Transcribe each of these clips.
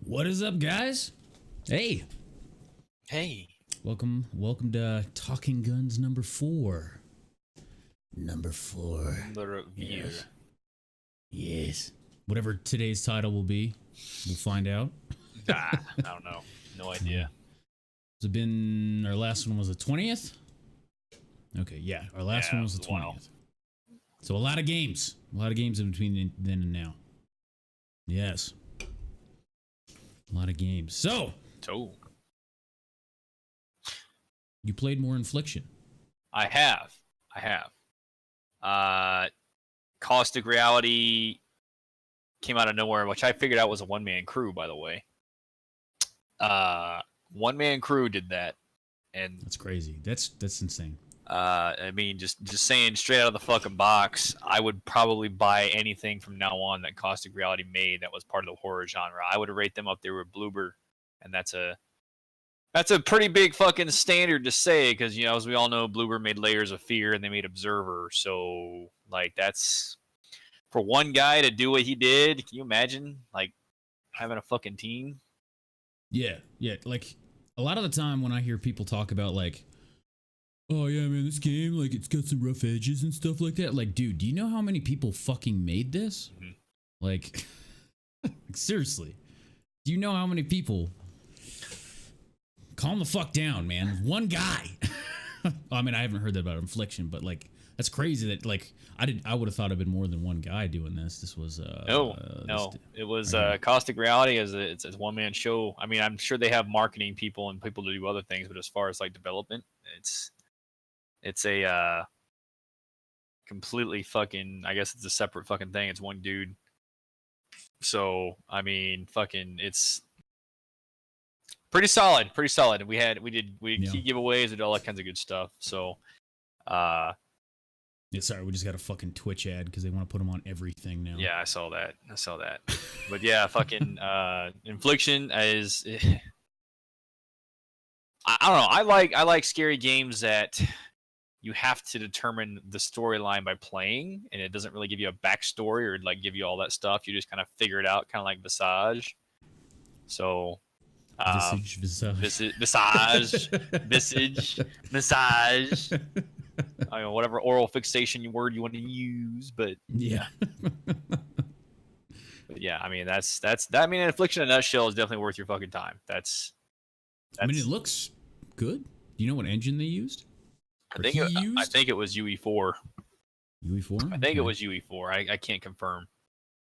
What is up, guys? Hey, Hey. welcome to Talking Guns number 4. Number 4. The review. Yes. Whatever today's title will be, we'll find out. I don't know. No idea. Has it been, our last one was the 20th? Okay, yeah, our last one was the 20th. So a lot of games. A lot of games in between then and now. Yes. A lot of games. So, you played more Infliction. I have. Caustic Reality came out of nowhere, which I figured out was a one-man crew, by the way. One-man crew did that. And That's crazy. That's insane. I mean, just saying straight out of the fucking box, I would probably buy anything from now on that Caustic Reality made that was part of the horror genre. I would rate them up there with Bloober, and that's a pretty big fucking standard to say, because, you know, as we all know, Bloober made Layers of Fear and they made Observer. So, like, that's for one guy to do what he did. Can you imagine, like, having a fucking team? Yeah. Like, a lot of the time when I hear people talk about, like, oh yeah, man, this game, like, it's got some rough edges and stuff like that. Like, dude, do you know how many people fucking made this? Mm-hmm. Like, seriously, do you know how many people? Calm the fuck down, man. One guy. I mean, I haven't heard that about Infliction, but, like, that's crazy that, like, I would have thought it'd been more than one guy doing this. This was No. It was Caustic Reality it's a one-man show. I mean, I'm sure they have marketing people and people to do other things, but as far as, like, development, it's a completely fucking, I guess it's a separate fucking thing. It's one dude. So, I mean, fucking, it's pretty solid. We did key giveaways and all that kinds of good stuff. So, yeah, sorry, we just got a fucking Twitch ad because they want to put them on everything now. Yeah, I saw that. But yeah, fucking Infliction is. I don't know. I like scary games that you have to determine the storyline by playing, and it doesn't really give you a backstory or, like, give you all that stuff. You just kind of figure it out, kind of like Visage. So, Visage. I mean, whatever oral fixation word you want to use, but yeah. But yeah, I mean, that's that. I mean, Infliction in a nutshell is definitely worth your fucking time. That's I mean, it looks good. Do you know what engine they used? I think it was UE4. UE4? I think it was UE4. I can't confirm.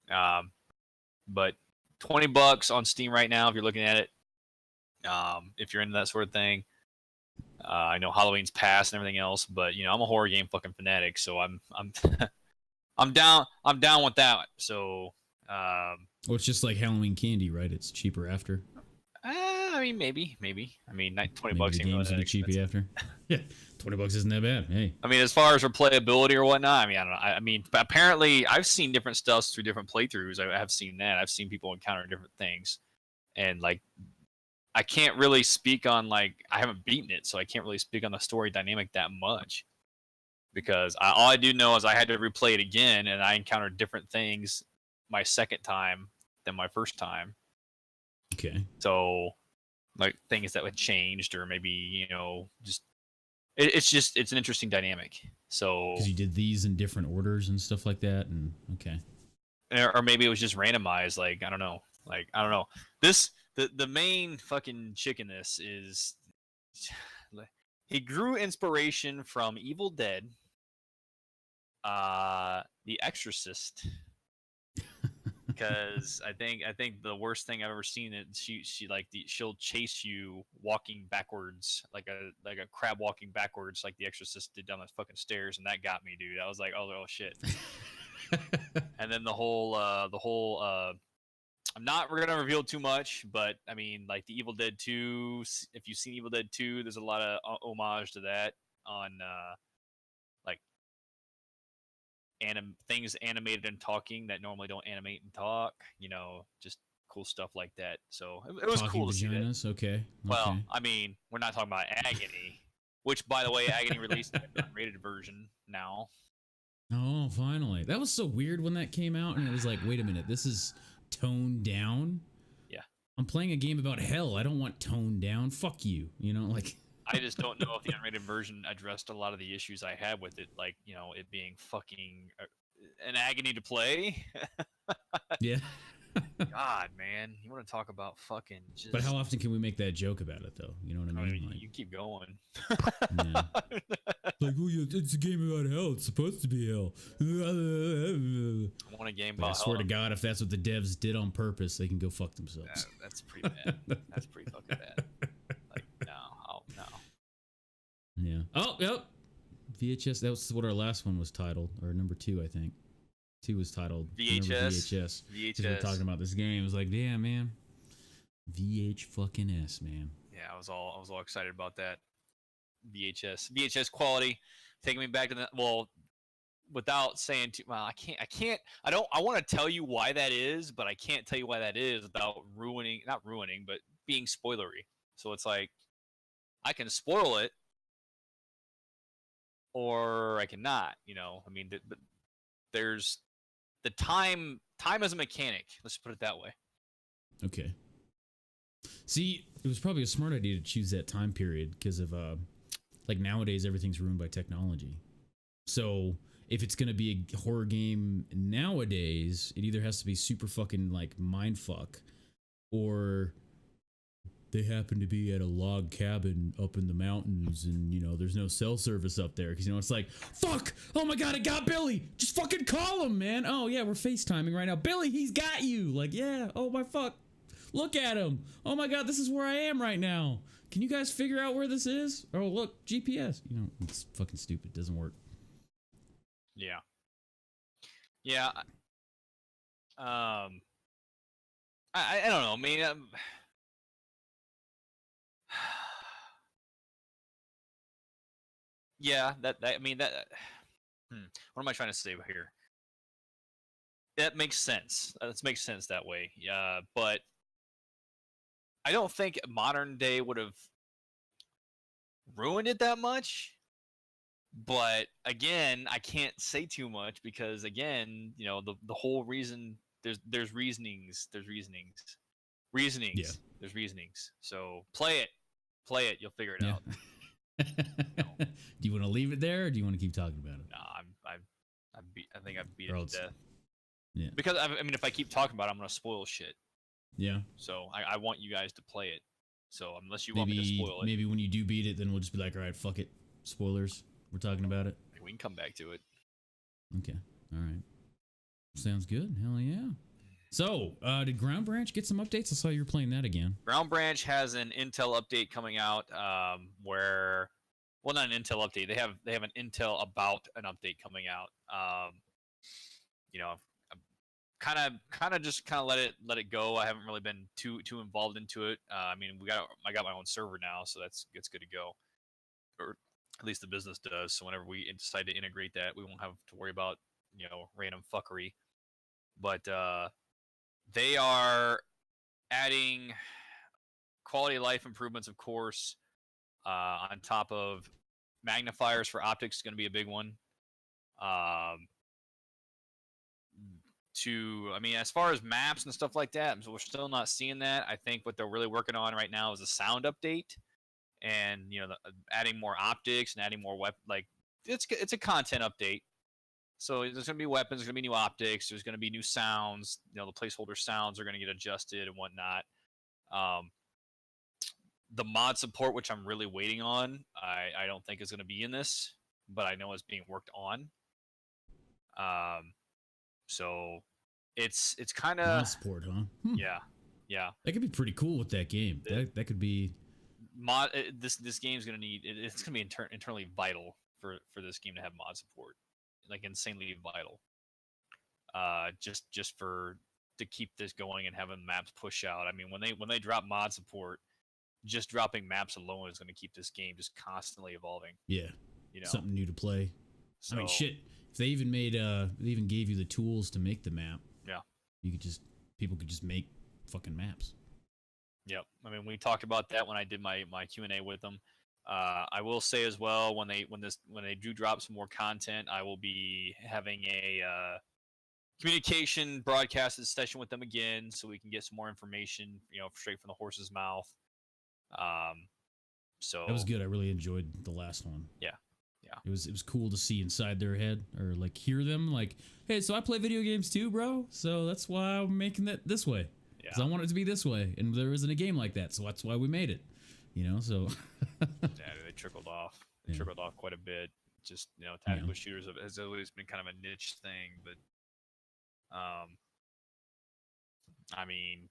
But $20 on Steam right now if you're looking at it. If you're into that sort of thing. I know Halloween's past and everything else, but, you know, I'm a horror game fucking fanatic, so I'm I'm down with that. So well, it's just like Halloween candy, right? It's cheaper after. I mean, maybe. I mean, $20 Maybe the games will be cheapy after. Yeah, $20 isn't that bad. Hey. I mean, as far as replayability or whatnot, I mean, I don't know. I mean, apparently, I've seen different stuff through different playthroughs. I have seen that. I've seen people encounter different things, and, like, I can't really speak on, like, I haven't beaten it, so I can't really speak on the story dynamic that much, because all I do know is I had to replay it again, and I encountered different things my second time than my first time. Okay. So, like, things that had changed, or maybe, you know, just it's an interesting dynamic. So, because you did these in different orders and stuff like that, and okay. Or maybe it was just randomized. Like, I don't know. The main fucking chick in this is he grew inspiration from Evil Dead, The Exorcist. Because I think the worst thing I've ever seen is she'll chase you walking backwards, like a crab walking backwards, like The Exorcist did down the fucking stairs, and that got me, dude. I was like, oh shit. And then the whole I'm not gonna reveal too much, but I mean, like, the Evil Dead 2. If you've seen Evil Dead 2, there's a lot of homage to that on like things animated and talking that normally don't animate and talk. You know, just cool stuff like that. So it was Talking cool to vaginas, see that. Okay. Well, I mean, we're not talking about Agony, which, by the way, Agony released an unrated version now. Oh, finally. That was so weird when that came out, and it was like, wait a minute, this is toned down? Yeah. I'm playing a game about hell. I don't want toned down. Fuck you. You know, like. I just don't know if the unrated version addressed a lot of the issues I had with it, like, you know, it being fucking an agony to play. Yeah. God, man, you want to talk about fucking just... But how often can we make that joke about it, though? You know what I mean? Like, you keep going. Yeah. Like, oh, yeah, it's a game about hell. It's supposed to be hell. I want a game about hell. I swear to God, if that's what the devs did on purpose, they can go fuck themselves. That's pretty bad. That's pretty fucking bad. Like, no. Yeah. Oh, yep. VHS. That was what our last one was titled, or number 2, I think. 2 was titled VHS. VHS. We're talking about this game. It was like, damn, man. VH fucking S, man. Yeah, I was all excited about that. VHS quality, taking me back to the, well, without saying too well. I want to tell you why that is, but I can't tell you why that is without not ruining, but being spoilery. So it's like, I can spoil it, or I cannot. You know, I mean, there's the time is a mechanic. Let's put it that way. Okay. See, it was probably a smart idea to choose that time period because of like nowadays everything's ruined by technology. So if it's gonna be a horror game nowadays, it either has to be super fucking like mindfuck, or they happen to be at a log cabin up in the mountains and, you know, there's no cell service up there. Because, you know, it's like, fuck! Oh my God, I got Billy! Just fucking call him, man! Oh yeah, we're FaceTiming right now. Billy, he's got you! Like, yeah, oh my fuck. Look at him! Oh my God, this is where I am right now. Can you guys figure out where this is? Oh, look, GPS. You know, it's fucking stupid. It doesn't work. Yeah. Yeah. I don't know. I mean, yeah, I mean, what am I trying to say here? That makes sense. That makes sense that way. Yeah, but I don't think modern day would have ruined it that much. But again, I can't say too much because, again, you know, the whole reason there's reasonings. There's reasonings. So play it. You'll figure it out. Do you want to leave it there, or do you want to keep talking about it? No, I think I've beat it to death. Yeah. Because I mean, if I keep talking about it, I'm gonna spoil shit. Yeah. So I want you guys to play it. So unless you want me to spoil it, maybe when you do beat it, then we'll just be like, all right, fuck it, spoilers. We're talking about it. We can come back to it. Okay. All right. Sounds good. Hell yeah. So, did Ground Branch get some updates? I saw you were playing that again. Ground Branch has an Intel update coming out, where, well, not an Intel update. They have an Intel about an update coming out. You know, kind of just let it go. I haven't really been too involved into it. I mean, I got my own server now, so it's good to go, or at least the business does. So whenever we decide to integrate that, we won't have to worry about, you know, random fuckery. But they are adding quality of life improvements, of course, on top of magnifiers for optics is going to be a big one. I mean, as far as maps and stuff like that, so we're still not seeing that. I think what they're really working on right now is a sound update, and, you know, adding more optics and adding more like it's a content update. So there's going to be weapons, there's going to be new optics, there's going to be new sounds. You know, the placeholder sounds are going to get adjusted and whatnot. The mod support, which I'm really waiting on, I don't think is going to be in this, but I know it's being worked on. So it's kind of mod support, huh? Yeah. That could be pretty cool with that game. That could be this game's going to need it's going to be internally vital for this game to have mod support. Like insanely vital, just to keep this going and having maps push out. I mean, when they drop mod support, just dropping maps alone is going to keep this game just constantly evolving. Yeah, you know, something new to play. So, I mean, shit. If they even they even gave you the tools to make the map. Yeah, people could just make fucking maps. Yep. I mean, we talked about that when I did my Q&A with them. I will say as well, when they do drop some more content, I will be having a communication broadcasted session with them again, so we can get some more information, straight from the horse's mouth. So that was good. I really enjoyed the last one. Yeah. It was cool to see inside their head, or like hear them like, hey, so I play video games too, bro. So that's why I'm making it this way. Yeah. Because I want it to be this way, and there isn't a game like that, so that's why we made it. So yeah, they trickled off. They trickled off quite a bit. Just tactical shooters has always been kind of a niche thing, but I mean,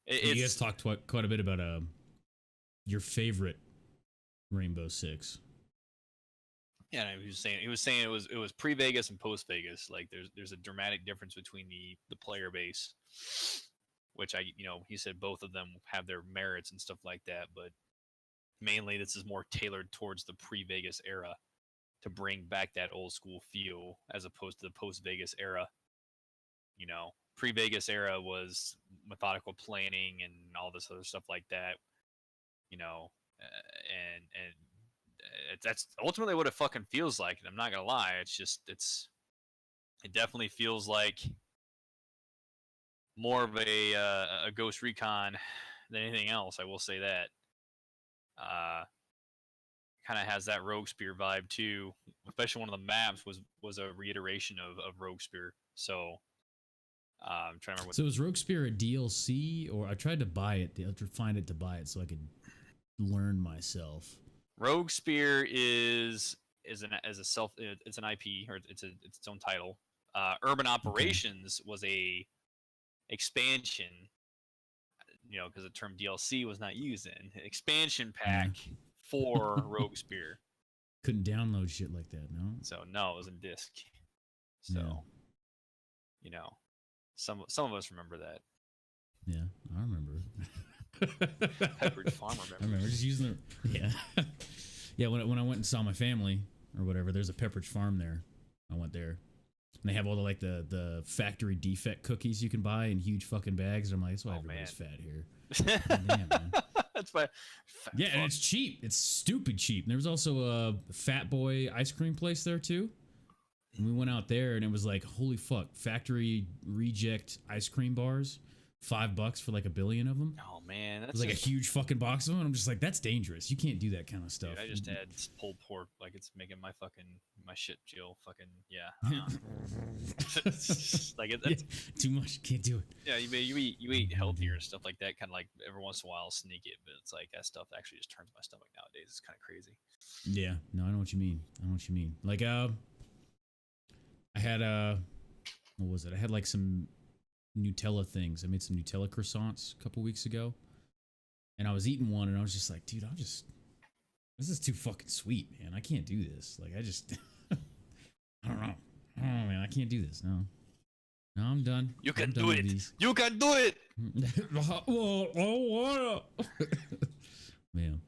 you guys talked quite a bit about your favorite Rainbow Six. Yeah, he was saying it was pre-Vegas and post-Vegas. Like there's a dramatic difference between the player base, which he said both of them have their merits and stuff like that, but mainly this is more tailored towards the pre-Vegas era to bring back that old school feel as opposed to the post-Vegas era. Pre-Vegas era was methodical planning and all this other stuff like that. And that's ultimately what it fucking feels like. And I'm not gonna lie, it definitely feels like more of a Ghost Recon than anything else. I will say that. Kind of has that Rogue Spear vibe too. Especially one of the maps was a reiteration of Rogue Spear. So I'm trying to remember. So is Rogue Spear a DLC, or I tried to buy it? I tried to find it to buy it so I could learn myself. Rogue Spear is an IP, or it's its own title. Urban Operations was a expansion, because the term DLC was not used in expansion pack for Rogue Spear. Couldn't download shit like that, no. So no, it was in disc. So, some of us remember that. Yeah, I remember. Pepperidge Farm remember. I remember just using yeah. When I went and saw my family or whatever, there's a Pepperidge Farm there. I went there, and they have all the factory defect cookies you can buy in huge fucking bags. And I'm like, that's why everybody's fat here. Damn, man. That's why. Yeah, and it's cheap. It's stupid cheap. And there was also a Fat Boy ice cream place there too. And we went out there, and it was like, holy fuck, factory reject ice cream bars. $5 for like 1 billion of them. Oh man, that's like a huge fucking box of them. And I'm just like, that's dangerous. You can't do that kind of stuff. Dude, I just had pulled pork, like it's making my shit Jill fucking like it's too much. Can't do it. Yeah, you eat healthier and stuff like that. Kind of like every once in a while I'll sneak it, but it's like that stuff actually just turns my stomach nowadays. It's kind of crazy. Yeah, no, I know what you mean. Like I had what was it? I had like some Nutella things. I made some Nutella croissants a couple weeks ago, and I was eating one, and I was just like, dude, this is too fucking sweet, man. I can't do this. Like, I just I don't know. Oh man, I can't do this. No, I'm done. You can do it. You can do it. Man.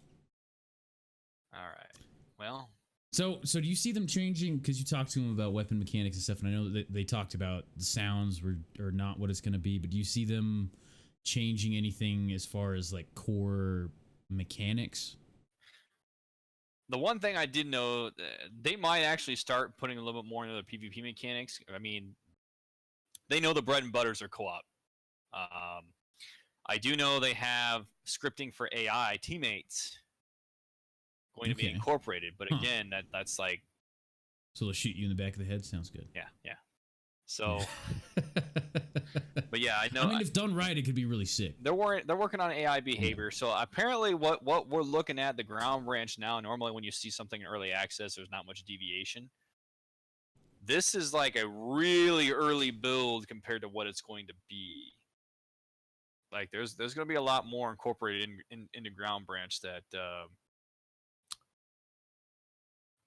All right. Well. So do you see them changing? Because you talked to them about weapon mechanics and stuff, and I know that they talked about the sounds are not what it's going to be. But do you see them changing anything as far as like core mechanics? The one thing I did know, they might actually start putting a little bit more into the PvP mechanics. I mean, they know the bread and butters are co-op. I do know they have scripting for AI teammates going to be incorporated, but again, that's like, so they'll shoot you in the back of the head. Sounds good. Yeah. So, but yeah, I know. I mean, if done right, it could be really sick. They're working on AI behavior. So apparently, what we're looking at the ground branch now. Normally, when you see something in early access, there's not much deviation. This is like a really early build compared to what it's going to be. Like there's going to be a lot more incorporated into ground branch that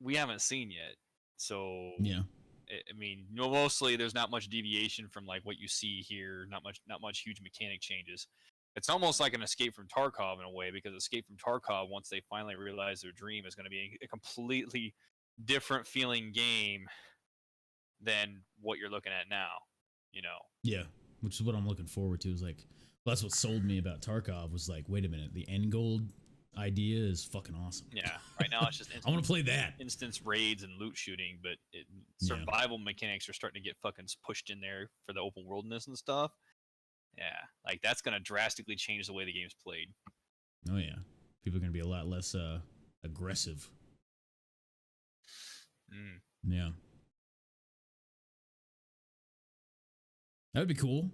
we haven't seen yet. So yeah, I mean, mostly there's not much deviation from like what you see here. Not much huge mechanic changes. It's almost like an Escape from Tarkov in a way, because Escape from Tarkov, once they finally realize their dream, is going to be a completely different feeling game than what you're looking at now. Yeah, which is what I'm looking forward to. Is like, well, that's what sold me about Tarkov. Was like, wait a minute, the end goal idea is fucking awesome. Yeah, right now it's just I want to play that. Instance raids and loot shooting, but survival mechanics are starting to get fucking pushed in there for the open worldness and stuff. Yeah, like that's gonna drastically change the way the game's played. Oh yeah, people are gonna be a lot less aggressive. Yeah, that would be cool.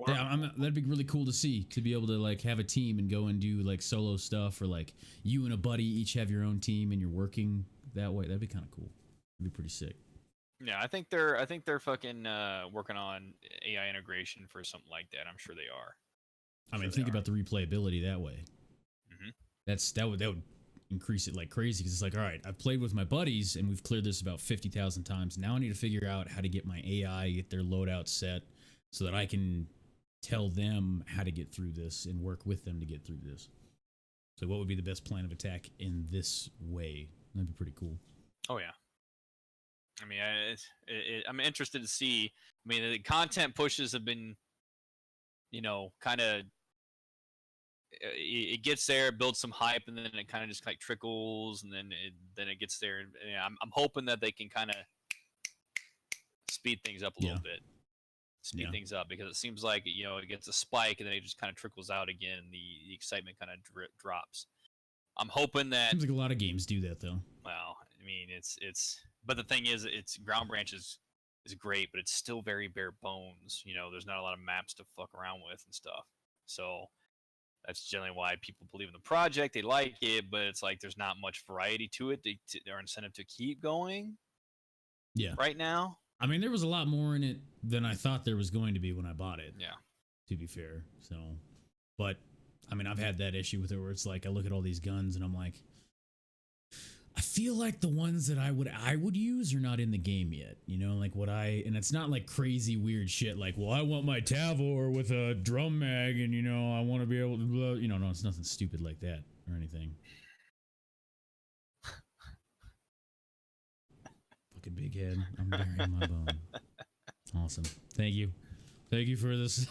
Yeah, that'd be really cool to see, to be able to like have a team and go and do like solo stuff, or like you and a buddy each have your own team and you're working that way. That'd be kind of cool. It'd be pretty sick. Yeah, I think they're fucking working on AI integration for something like that. I'm sure they are. I mean, think about the replayability that way. That would increase it like crazy, because it's like, all right, I've played with my buddies and we've cleared this about 50,000 times. Now I need to figure out how to get my AI, get their loadout set, so that I can tell them how to get through this and work with them to get through this. So what would be the best plan of attack in this way? That'd be pretty cool. Oh yeah. I mean, I'm interested to see. I mean, the content pushes have been, kind of. It gets there, builds some hype, and then it kind of just like trickles, and then it gets there. And I'm hoping that they can kind of speed things up a little bit. Speed things up, because it seems like it gets a spike and then it just kind of trickles out again, and the excitement kind of drops. I'm hoping that seems like a lot of games do that though. Well, I mean, but the thing is, it's Ground Branch is great, but it's still very bare bones. There's not a lot of maps to fuck around with and stuff. So that's generally why people believe in the project. They like it, but it's like there's not much variety to it. Their incentive to keep going. Yeah. Right now. I mean, there was a lot more in it than I thought there was going to be when I bought it. Yeah. To be fair. So, but I mean, I've had that issue with it where it's like I look at all these guns and I'm like, I feel like the ones that I would use are not in the game yet. And it's not like crazy weird shit like, well, I want my Tavor with a drum mag and I want to be able to no, it's nothing stupid like that or anything. Fucking big head. I'm burying my bone. Awesome. Thank you for this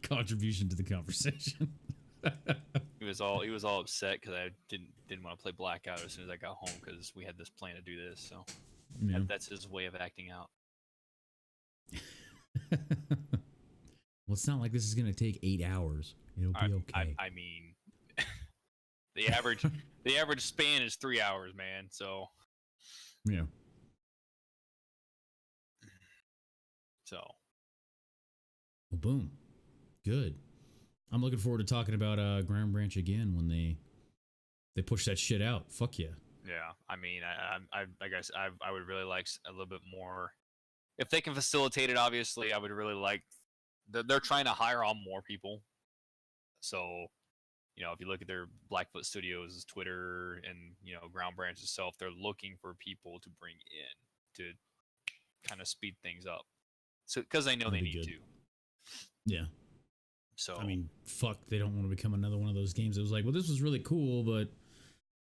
contribution to the conversation. He was all upset because I didn't want to play Blackout as soon as I got home, because we had this plan to do this. So that's his way of acting out. Well, it's not like this is gonna take 8 hours. It'll be okay. I mean, the average span is 3 hours, man. So yeah. So well, boom, good. I'm looking forward to talking about Ground Branch again when they push that shit out. Fuck yeah. Yeah, I mean, I guess I would really like a little bit more. If they can facilitate it, obviously, I would really like. They're trying to hire on more people. So, if you look at their Blackfoot Studios' Twitter and Ground Branch itself, they're looking for people to bring in to kind of speed things up. So, because they know they need to. Yeah. So I mean, fuck, they don't want to become another one of those games. It was like, well, this was really cool, but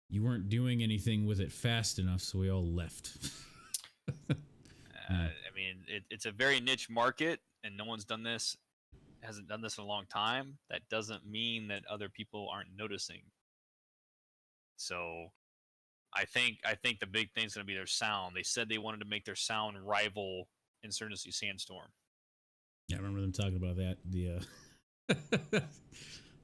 you weren't doing anything with it fast enough, so we all left. I mean, it's a very niche market, and no one's hasn't done this in a long time. That doesn't mean that other people aren't noticing. So I think the big thing's going to be their sound. They said they wanted to make their sound rival Insurgency Sandstorm. Yeah, I remember them talking about that.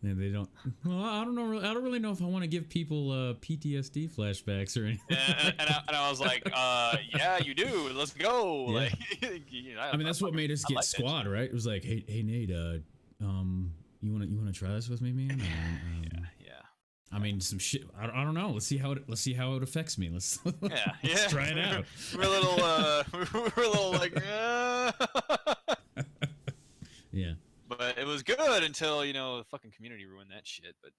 They don't. Well, I don't know. I don't really know if I want to give people PTSD flashbacks or anything. And I was like, yeah, you do. Let's go. Yeah. Like, I mean, that's what made us get Squad, right? It was like, hey, Nate, you want to try this with me, man? Yeah. I mean, some shit. I don't know. Let's see how it affects me. Let's try it out. We're a little like, yeah. But it was good until the fucking community ruined that shit. But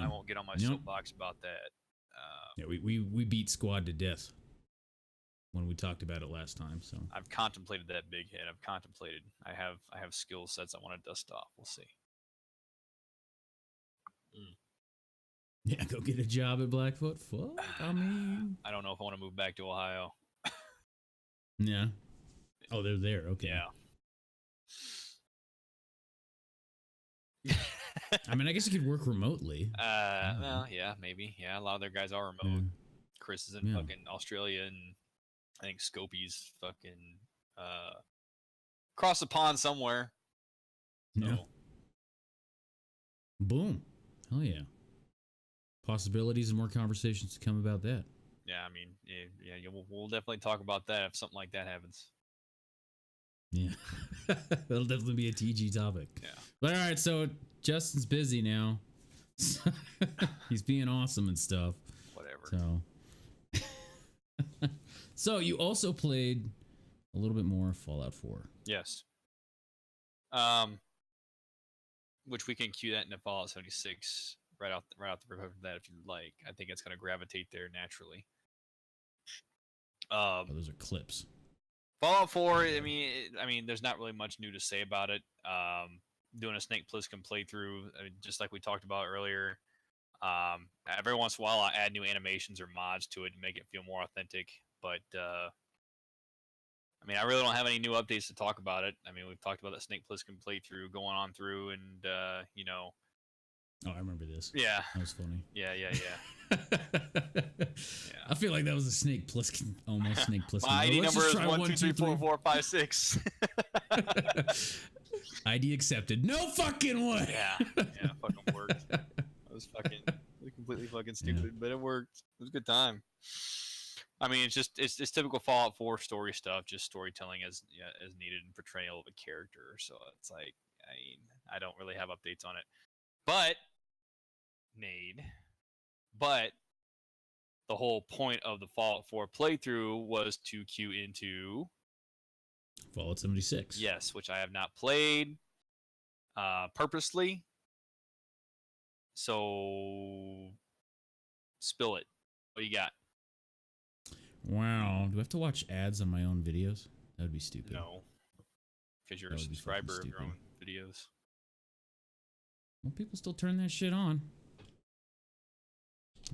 I won't get on my soapbox about that. Yeah, we beat Squad to death when we talked about it last time. So I've contemplated that big hit. I have skill sets I want to dust off. We'll see. Yeah, go get a job at Blackfoot. Fuck, I mean, I don't know if I want to move back to Ohio. Yeah. Oh, they're there. Okay. Yeah. I mean, I guess you could work remotely. Well, yeah, maybe. Yeah, a lot of their guys are remote. Chris is in fucking Australia, and I think Scopey's fucking across the pond somewhere. So. Yeah. Boom. Hell yeah. Possibilities and more conversations to come about that. Yeah, I mean, yeah, we'll definitely talk about that if something like that happens. Yeah. That'll definitely be a TG topic. Yeah. But all right, so Justin's busy now. He's being awesome and stuff. Whatever. So. So you also played a little bit more Fallout 4. Yes. Which we can cue that into Fallout 76 right out the rip of that if you'd like. I think it's going to gravitate there naturally. Those are clips. Fallout 4. I mean, there's not really much new to say about it. Doing a Snake Plissken playthrough, just like we talked about earlier. Every once in a while, I add new animations or mods to it to make it feel more authentic. But I mean, I really don't have any new updates to talk about it. I mean, we've talked about that Snake Plissken playthrough going on through, and you know. Oh, I remember this. Yeah, that was funny. Yeah. I feel like that was a Snake Plissken, almost Snake Plissken. My ID number is 1, 2, 3, 4, 5, 4, 6. ID accepted. No fucking way. Yeah, fucking worked. That was completely fucking stupid, but it worked. It was a good time. I mean, it's typical Fallout 4 story stuff, just storytelling as needed and portrayal of a character. So it's like, I don't really have updates on it, but the whole point of the Fallout 4 playthrough was to queue into Fallout 76. Yes, which I have not played purposely. So spill it. What you got? Wow. Do I have to watch ads on my own videos? That would be stupid. No. Because you're a subscriber of your own videos. Well, people still turn that shit on.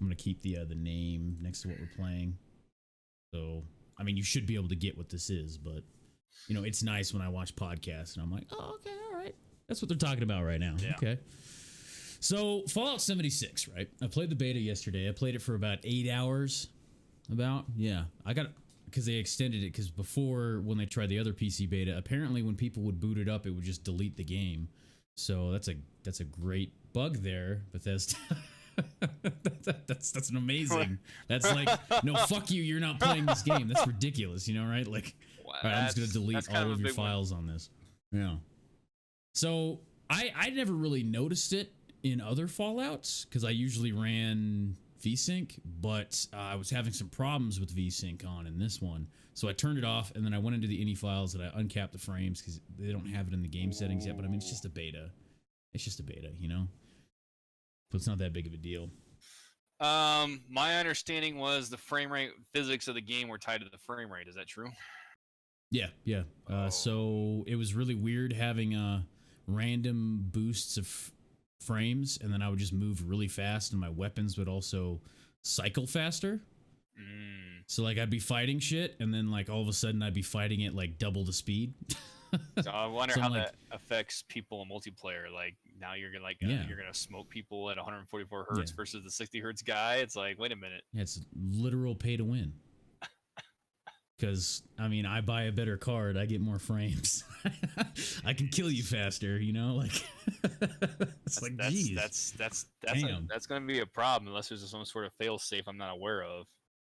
I'm going to keep the name next to what we're playing. So, I mean, you should be able to get what this is, but, you know, it's nice when I watch podcasts and I'm like, oh, okay, all right. That's what they're talking about right now. Yeah. Okay. So, Fallout 76, right? I played the beta yesterday. I played it for about 8 hours. I got, because they extended it, because before, when they tried the other PC beta, apparently when people would boot it up, it would just delete the game. So that's a great bug there, Bethesda. that's an amazing. That's like, no, fuck you, you're not playing this game. That's ridiculous, you know, right? Like, all right, I'm just gonna delete all of your files on this. Yeah. So I never really noticed it in other Fallouts because I usually ran VSync, but I was having some problems with VSync on in this one. So I turned it off, and then I went into the ini files and I uncapped the frames because they don't have it in the game settings yet. But I mean, it's just a beta. It's just a beta, you know? But it's not that big of a deal. My understanding was the frame rate physics of the game were tied to the frame rate. Is that true? Yeah. So it was really weird having random boosts of frames, and then I would just move really fast, and my weapons would also cycle faster. So like I'd be fighting shit, and then like all of a sudden I'd be fighting at like double the speed. So I wonder how that affects people in multiplayer. Like now you're gonna you're gonna smoke people at 144 hertz versus the 60 hertz guy. It's like, wait a minute. Yeah, it's literal pay to win. Because I mean, I buy a better card, I get more frames. I can kill you faster, you know. Like geez. That's gonna be a problem unless there's some sort of fail safe I'm not aware of.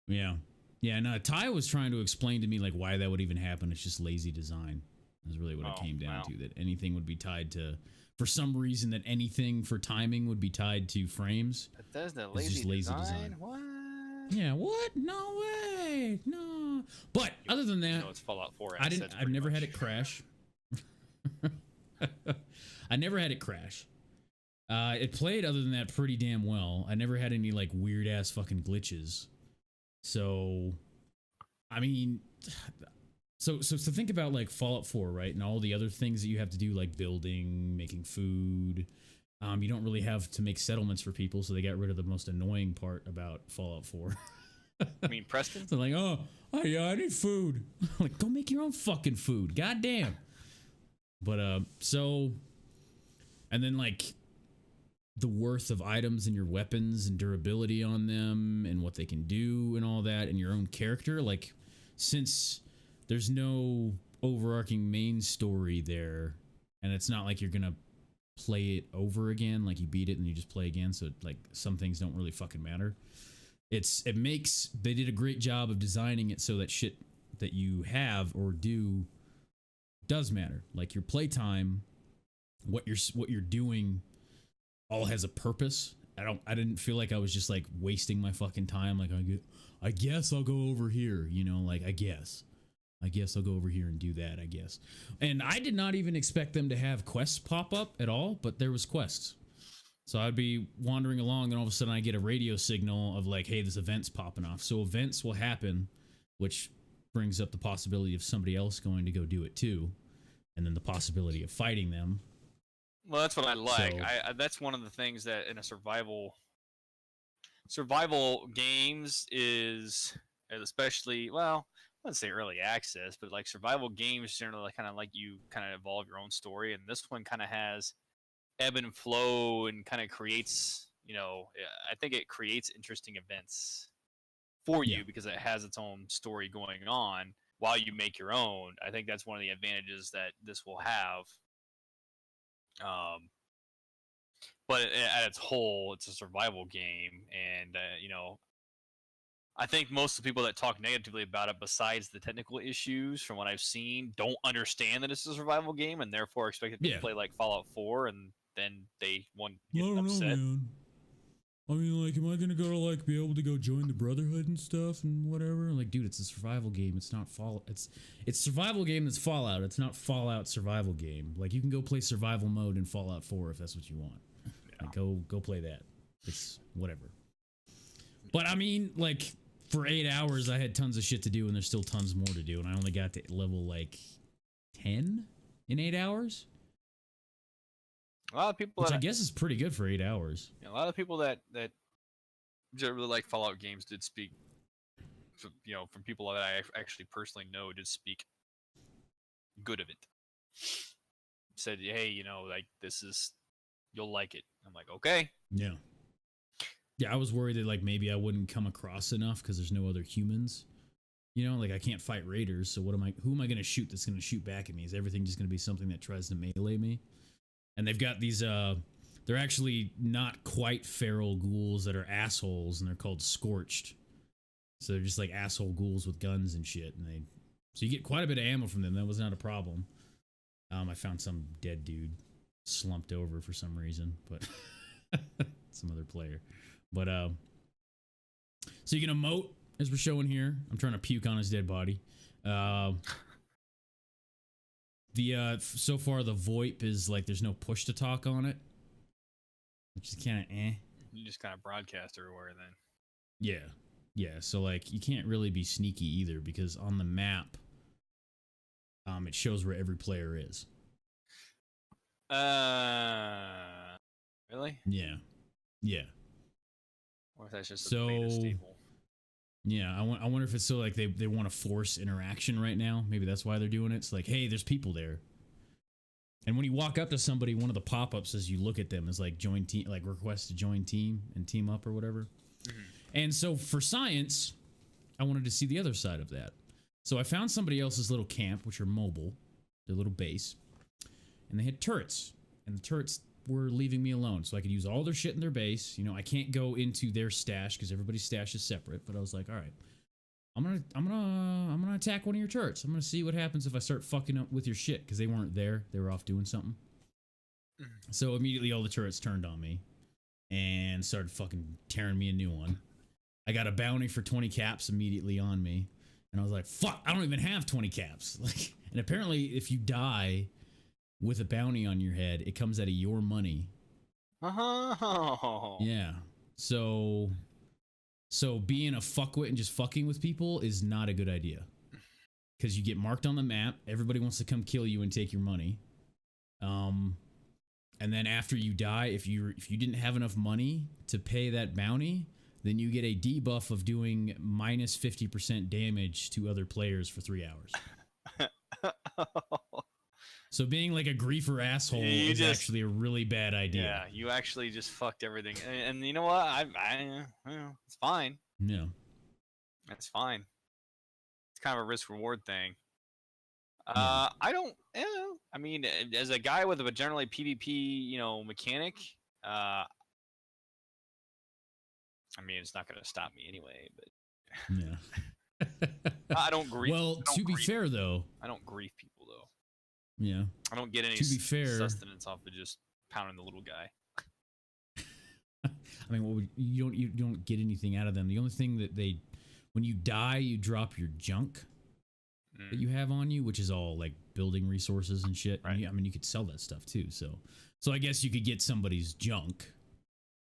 Yeah. No, Ty was trying to explain to me like why that would even happen. It's just lazy design. That's really what it came down to. That anything would be tied to, for some reason, that anything for timing would be tied to frames. Bethesda lazy design. What? Yeah. What? No way. No. But other than that, it's Fallout 4. I've never had it crash. I never had it crash. It played other than that pretty damn well. I never had any like weird ass fucking glitches. So, I mean, so think about like Fallout 4, right? And all the other things that you have to do, like building, making food. You don't really have to make settlements for people, so they got rid of the most annoying part about Fallout 4. I mean, Preston? So like, oh, I need food. Like, go make your own fucking food. Goddamn. But, so, and then like, the worth of items and your weapons and durability on them and what they can do and all that and your own character. Like, since there's no overarching main story there, and it's not like you're gonna play it over again, like you beat it and you just play again, so like some things don't really fucking matter. They did a great job of designing it so that shit that you have or do does matter. Like your playtime, what you're doing all has a purpose. I didn't feel like I was just like wasting my fucking time. Like I guess I'll go over here, you know, like I guess I'll go over here and do that, I guess. And I did not even expect them to have quests pop up at all, but there was quests. So I'd be wandering along and all of a sudden I get a radio signal of like, hey, this event's popping off. So events will happen, which brings up the possibility of somebody else going to go do it too. And then the possibility of fighting them. Well, that's what I like. So, I that's one of the things that in a survival games is, especially, well, I wouldn't say early access, but like survival games generally kind of like you kind of evolve your own story, and this one kind of has ebb and flow and kind of creates, you know, I think it creates interesting events for you because it has its own story going on while you make your own. I think that's one of the advantages that this will have. But at its whole, it's a survival game, and you know, I think most of the people that talk negatively about it, besides the technical issues, from what I've seen, don't understand that it's a survival game, and therefore expect it to play like Fallout 4, and then they get upset. Man. I mean, like, am I gonna go to like be able to go join the Brotherhood and stuff and whatever? Like, dude, it's a survival game. It's not Fallout. It's survival game that's Fallout. It's not Fallout survival game. Like, you can go play survival mode in Fallout 4 if that's what you want. Yeah. Like, go play that. It's whatever. But I mean, like, for 8 hours, I had tons of shit to do, and there's still tons more to do, and I only got to level like 10 in 8 hours. A lot of people, which I guess is pretty good for 8 hours. A lot of people that really like Fallout games did speak, you know, from people that I actually personally know, did speak good of it. Said, hey, you know, like, this is, you'll like it. I'm like, okay. Yeah. Yeah, I was worried that like maybe I wouldn't come across enough because there's no other humans. You know, like I can't fight raiders, so who am I going to shoot that's going to shoot back at me? Is everything just going to be something that tries to melee me? And they've got these, they're actually not quite feral ghouls that are assholes, and they're called Scorched. So they're just like asshole ghouls with guns and shit. And so you get quite a bit of ammo from them. That was not a problem. I found some dead dude slumped over for some reason, but some other player. But, so you can emote, as we're showing here. I'm trying to puke on his dead body. So far the VoIP is like there's no push to talk on it, which is kind of You just kind of broadcast everywhere then. Yeah. So like you can't really be sneaky either, because on the map, it shows where every player is. Really? Yeah. Or if that's just a beta staple. Yeah, I wonder if it's so like they want to force interaction right now. Maybe that's why they're doing it. It's like, hey, there's people there. And when you walk up to somebody, one of the pop-ups as you look at them is like join team, like request to join team and team up or whatever. Mm-hmm. And so for science, I wanted to see the other side of that. So I found somebody else's little camp, which are mobile, their little base, and they had turrets, and the turrets were leaving me alone, so I could use all their shit in their base. You know, I can't go into their stash because everybody's stash is separate. But I was like, all right, I'm gonna attack one of your turrets. I'm gonna see what happens if I start fucking up with your shit, because they weren't there. They were off doing something. So immediately all the turrets turned on me and started fucking tearing me a new one. I got a bounty for 20 caps immediately on me, and I was like, fuck, I don't even have 20 caps. Like, and apparently if you die with a bounty on your head, it comes out of your money. Oh. Yeah. So being a fuckwit and just fucking with people is not a good idea, because you get marked on the map. Everybody wants to come kill you and take your money. And then after you die, if you didn't have enough money to pay that bounty, then you get a debuff of doing minus 50% damage to other players for 3 hours. So being like a griefer asshole is actually a really bad idea. Yeah, you actually just fucked everything. And you know what? It's fine. Yeah. It's fine. It's kind of a risk reward thing. Yeah. I don't. I mean, as a guy with a generally PvP, mechanic, I mean, it's not going to stop me anyway. But Yeah. I don't grief. Well, to be fair, though, I don't grief people though. Yeah. I don't get any sustenance off of just pounding the little guy. I mean, you don't get anything out of them. The only thing that when you die, you drop your junk that you have on you, which is all like building resources and shit. Right. And I mean, you could sell that stuff too. So I guess you could get somebody's junk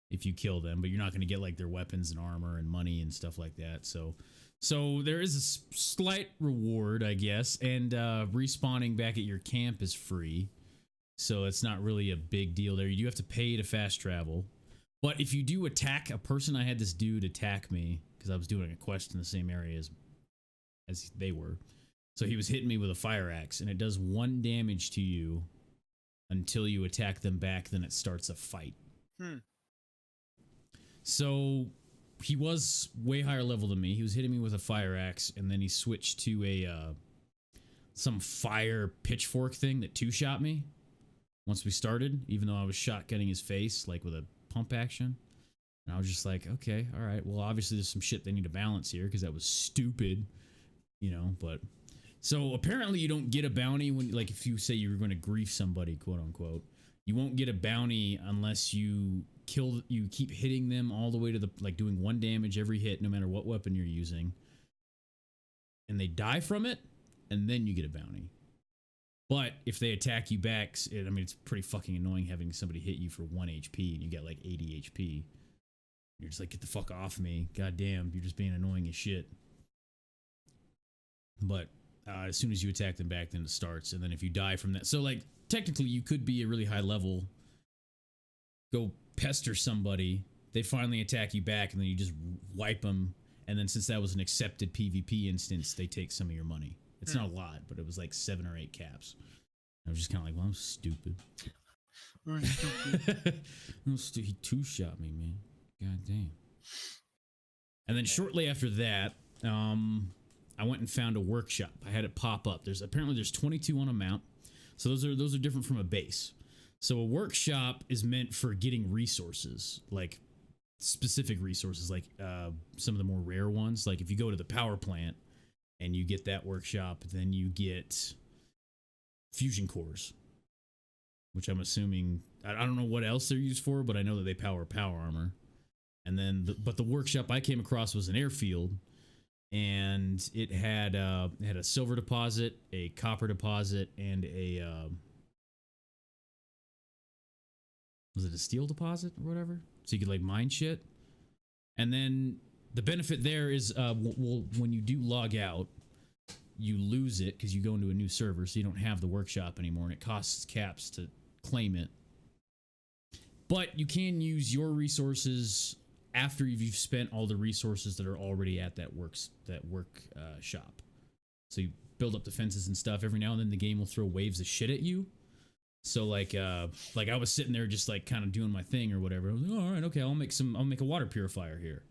if you kill them, but you're not going to get like their weapons and armor and money and stuff like that. So there is a slight reward, I guess, and respawning back at your camp is free. So it's not really a big deal there. You do have to pay to fast travel. But if you do attack a person, I had this dude attack me because I was doing a quest in the same area as they were. So he was hitting me with a fire axe, and it does 1 damage to you until you attack them back. Then it starts a fight. So he was way higher level than me. He was hitting me with a fire axe, and then he switched to some fire pitchfork thing that 2-shot me once we started, even though I was shotgunning his face like with a pump action. And I was just like, okay, all right, well, obviously there's some shit they need to balance here because that was stupid, but so apparently you don't get a bounty when, like, if you say you were going to grief somebody, quote unquote, you won't get a bounty unless you keep hitting them all the way to doing 1 damage every hit, no matter what weapon you're using, and they die from it, and then you get a bounty. But if they attack you back, it's pretty fucking annoying having somebody hit you for 1 HP and you get like 80 HP. You're just like, get the fuck off me. God damn, you're just being annoying as shit. But as soon as you attack them back, then it starts. And then if you die from that, so like technically you could be a really high level, go pester somebody, they finally attack you back, and then you just wipe them. And then since that was an accepted PvP instance, they take some of your money. It's not a lot, but it was like 7 or 8 caps. I was just kind of like, well, I'm stupid. He 2-shot me, man. God damn. And then shortly after that, I went and found a workshop. I had it pop up. There's 22 on a mount. So those are different from a base. So a workshop is meant for getting resources, like specific resources, like some of the more rare ones. Like if you go to the power plant and you get that workshop, then you get fusion cores, which I'm assuming, I don't know what else they're used for, but I know that they power armor. And then, but the workshop I came across was an airfield, and it had a silver deposit, a copper deposit, and was it a steel deposit or whatever? So you could like mine shit. And then the benefit there is, when you do log out, you lose it because you go into a new server, so you don't have the workshop anymore, and it costs caps to claim it. But you can use your resources after you've spent all the resources that are already at that shop. So you build up defenses and stuff. Every now and then the game will throw waves of shit at you. So like I was sitting there just like kind of doing my thing or whatever. I was like, oh, all right, okay, I'll make a water purifier here.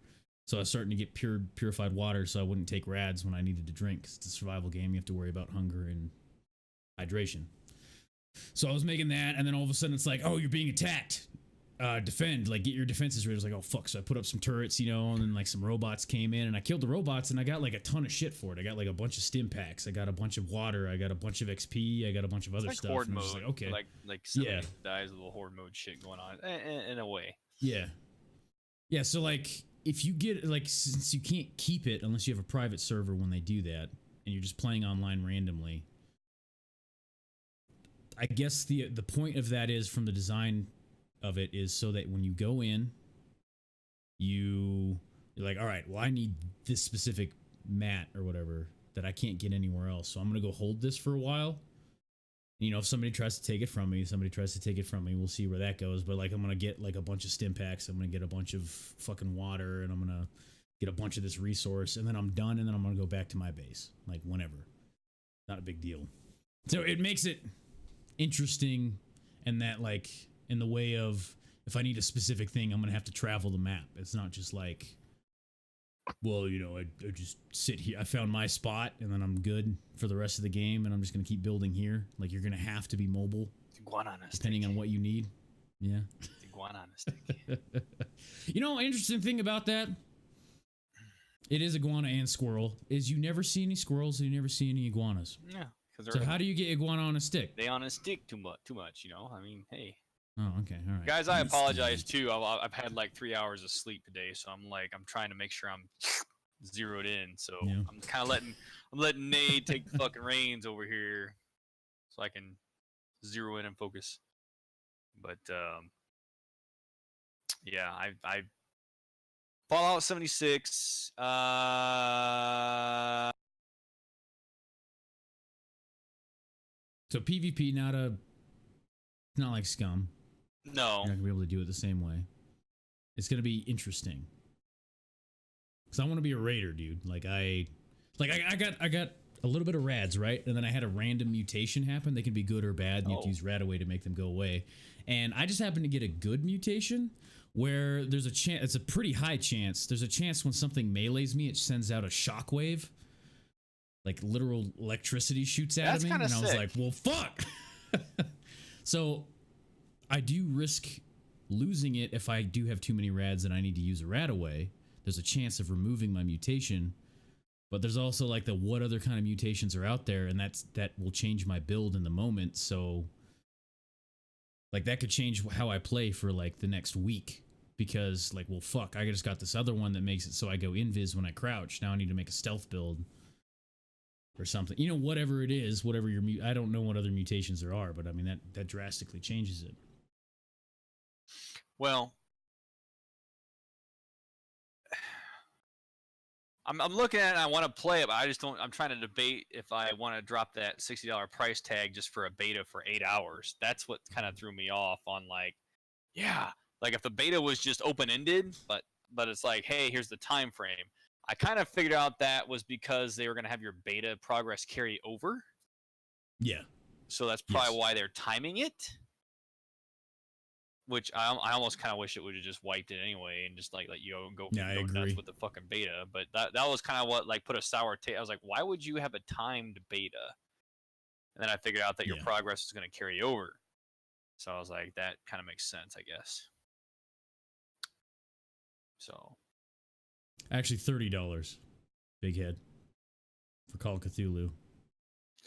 So I was starting to get purified water so I wouldn't take rads when I needed to drink, because it's a survival game. You have to worry about hunger and hydration. So I was making that, and then all of a sudden it's like, oh, you're being attacked. Defend, like get your defenses ready. I was like, oh fuck. So I put up some turrets, and then like some robots came in, and I killed the robots, and I got like a ton of shit for it. I got like a bunch of stim packs, I got a bunch of water, I got a bunch of XP, I got a bunch of other like stuff. Horde and I mode, was like, okay, like somebody dies, a little horde mode shit going on in a way. Yeah. So like if you get like, since you can't keep it unless you have a private server when they do that, and you're just playing online randomly, I guess the point of that is, from the design of it, is so that when you go in, you're like, all right, well, I need this specific mat or whatever that I can't get anywhere else, so I'm gonna go hold this for a while. If somebody tries to take it from me, we'll see where that goes. But like, I'm gonna get like a bunch of stim packs, I'm gonna get a bunch of fucking water, and I'm gonna get a bunch of this resource, and then I'm done, and then I'm gonna go back to my base, like whenever. Not a big deal. So it makes it interesting, and that like in the way of if I need a specific thing, I'm gonna have to travel the map. It's not just like, well, you know, I just sit here. I found my spot, and then I'm good for the rest of the game, and I'm just gonna keep building here. Like you're gonna have to be mobile, depending on what you need. Yeah. Iguana on a stick. You know, interesting thing about that. It is iguana and squirrel. Is you never see any squirrels and you never see any iguanas. Yeah. So how do you get iguana on a stick? They on a stick too much, you know? I mean, hey. Oh, okay. All right. Guys, I apologize too. I've had like 3 hours of sleep today, so I'm trying to make sure I'm zeroed in. So yeah. I'm kind of letting Nate take the fucking reins over here so I can zero in and focus. But yeah, I Fallout 76. So PvP, not like Scum. No, you're not gonna be able to do it the same way. It's gonna be interesting because I want to be a raider, dude. I got a little bit of rads, right, and then I had a random mutation happen. They can be good or bad. And you have to use rad away to make them go away. And I just happened to get a good mutation where there's a chance. It's a pretty high chance. There's a chance when something melees me, it sends out a shockwave. Like literal electricity shoots at me, and I was like, "Well, fuck!" So I do risk losing it if I do have too many rads and I need to use a rad away. There's a chance of removing my mutation, but there's also like the what other kind of mutations are out there, and that will change my build in the moment. So like that could change how I play for like the next week. Because like, well, fuck, I just got this other one that makes it so I go invis when I crouch. Now I need to make a stealth build. Or something, you know, whatever it is, whatever your I don't know what other mutations there are, but I mean that drastically changes it. Well, I'm looking at it and I want to play it, but I just don't. I'm trying to debate if I want to drop that $60 price tag just for a beta for 8 hours. That's what kind of threw me off on like, yeah, like if the beta was just open ended, but it's like, hey, here's the time frame. I kind of figured out that was because they were going to have your beta progress carry over. Yeah. So that's probably why they're timing it. Which I almost kind of wish it would have just wiped it anyway and just like let you go nuts with the fucking beta. But that was kind of what like put a sour taste. I was like, why would you have a timed beta? And then I figured out that your progress is going to carry over. So I was like, that kind of makes sense, I guess. So. Actually, $30, big head, for Call of Cthulhu,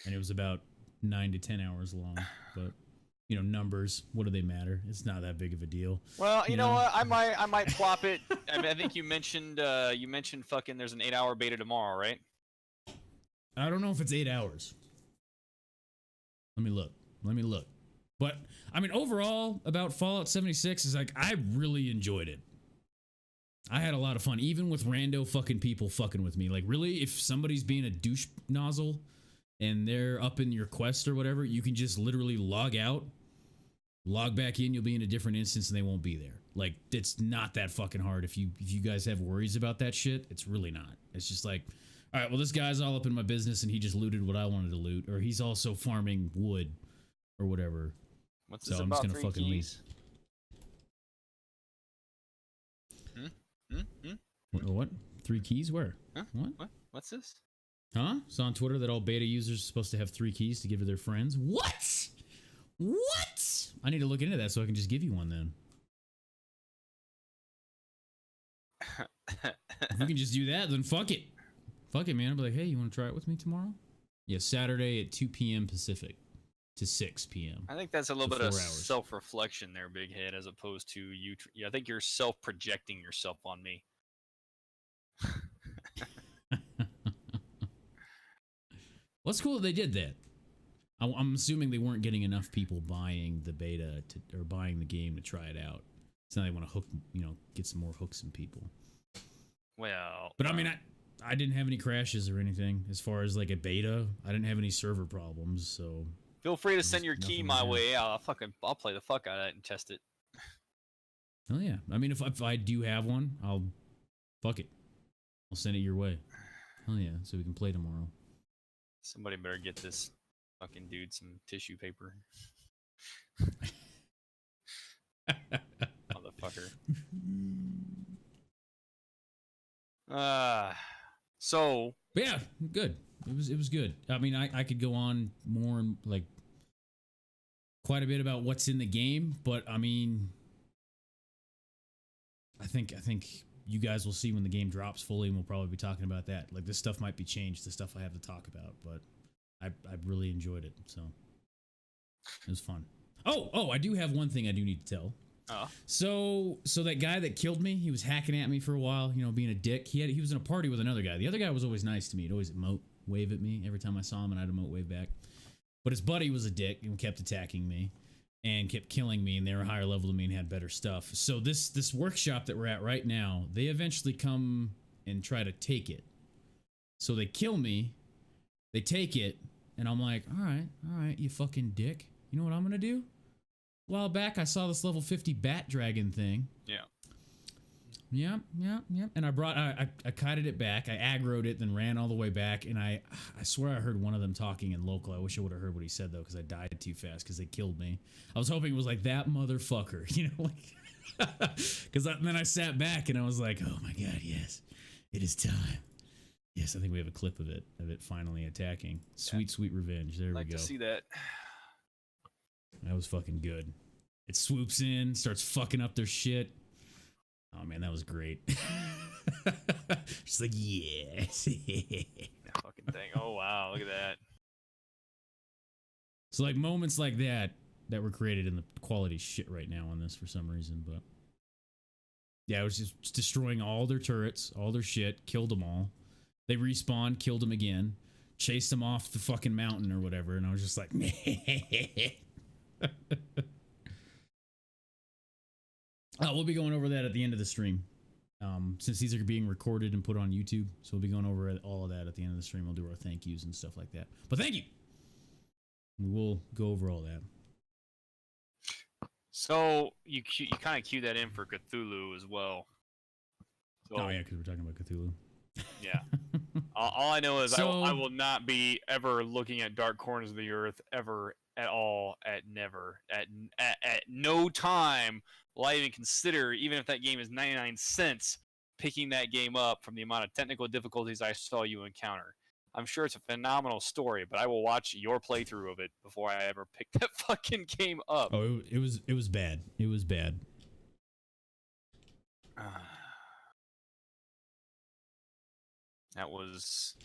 and it was about 9 to 10 hours long. But you know, numbers, what do they matter? It's not that big of a deal. Well, you know what? I might plop it. I mean, I think you mentioned fucking there's an 8-hour beta tomorrow, right? I don't know if it's 8 hours. Let me look. But I mean, overall, about Fallout 76 is like I really enjoyed it. I had a lot of fun, even with rando fucking people fucking with me. Like, really, if somebody's being a douche nozzle and they're up in your quest or whatever, you can just literally log out, log back in, you'll be in a different instance and they won't be there. Like, it's not that fucking hard. If you guys have worries about that shit, it's really not. It's just like, all right, well, this guy's all up in my business and he just looted what I wanted to loot, or he's also farming wood or whatever. What's this about? I'm just gonna fucking leave. What? 3 keys? Where? Huh? What? What's this? Huh? It's on Twitter that all beta users are supposed to have 3 keys to give to their friends. What? What? I need to look into that so I can just give you one then. If we can just do that, then fuck it. Fuck it, man. I'll be like, hey, you want to try it with me tomorrow? Yeah, Saturday at 2 p.m. Pacific to 6 p.m. I think that's a little bit of self-reflection there, Big Head, as opposed to you. I think you're self-projecting yourself on me. Well, it's cool that they did that. I'm assuming they weren't getting enough people buying the beta or buying the game to try it out. So now they want to hook, get some more hooks in people. Well, but I mean, I didn't have any crashes or anything as far as like a beta. I didn't have any server problems, so feel free to send your key my way. I'll play the fuck out of it and test it. Oh yeah, I mean, if I do have one, I'll send it your way. Hell yeah, so we can play tomorrow. Somebody better get this fucking dude some tissue paper. Motherfucker. So But yeah, good. It was good. I mean, I could go on more and like quite a bit about what's in the game, but I mean, I think you guys will see when the game drops fully, and we'll probably be talking about that. Like this stuff might be changed, the stuff I have to talk about, but I really enjoyed it, so it was fun. Oh, I do have one thing I do need to tell. So that guy that killed me, he was hacking at me for a while, you know, being a dick. He was in a party with another guy. The other guy was always nice to me. He'd always emote, wave at me every time I saw him, and I'd emote, wave back. But his buddy was a dick and kept attacking me and kept killing me, and they were higher level than me and had better stuff. So this workshop that we're at right now, they eventually come and try to take it. So they kill me, they take it, and I'm like, all right, you fucking dick. You know what I'm gonna do? A while back, I saw this level 50 bat dragon thing. Yeah. Yep. And I kited it back. I aggroed it, then ran all the way back. And I swear I heard one of them talking in local. I wish I would have heard what he said, though, because I died too fast because they killed me. I was hoping it was like that motherfucker, you know, like, because then I sat back and I was like, oh my God, yes, it is time. Yes, I think we have a clip of it finally attacking. Sweet revenge. There we go. Like to see that. That was fucking good. It swoops in, starts fucking up their shit. Oh man, that was great. Just like, yes. That fucking thing. Oh wow, look at that. So like moments like that were created in the quality shit right now on this for some reason, but yeah, it was just destroying all their turrets, all their shit, killed them all. They respawned, killed them again, chased them off the fucking mountain or whatever, and I was just like, we'll be going over that at the end of the stream. Since these are being recorded and put on YouTube, so we'll be going over all of that at the end of the stream. We'll do our thank yous and stuff like that. But thank you. We will go over all that. So you kind of cue that in for Cthulhu as well. So, oh yeah, because we're talking about Cthulhu. Yeah. All I know is I will not be ever looking at dark corners of the earth ever at all at no time will I even consider, even if that game is 99 cents, picking that game up from the amount of technical difficulties I saw you encounter. I'm sure it's a phenomenal story, but I will watch your playthrough of it before I ever pick that fucking game up. Oh, it was bad. It was bad. That was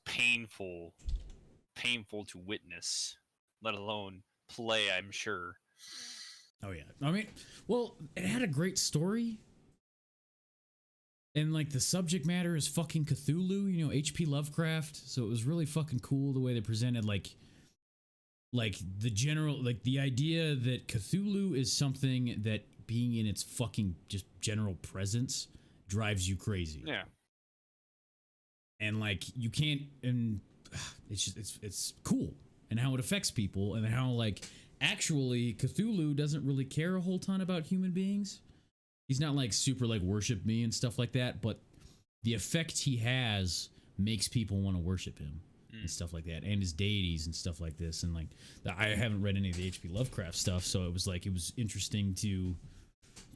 painful to witness, let alone play, I'm sure. Oh yeah. I mean, well, it had a great story. And like the subject matter is fucking Cthulhu, you know, H.P. Lovecraft. So it was really fucking cool the way they presented like the general, like the idea that Cthulhu is something that being in its fucking just general presence drives you crazy. Yeah. And like you can't, and it's just it's cool, and how it affects people, and how like actually Cthulhu doesn't really care a whole ton about human beings. He's not like super like worship me and stuff like that, but the effect he has makes people want to worship him and stuff like that, and his deities and stuff like this. And like I haven't read any of the H.P. Lovecraft stuff, so it was interesting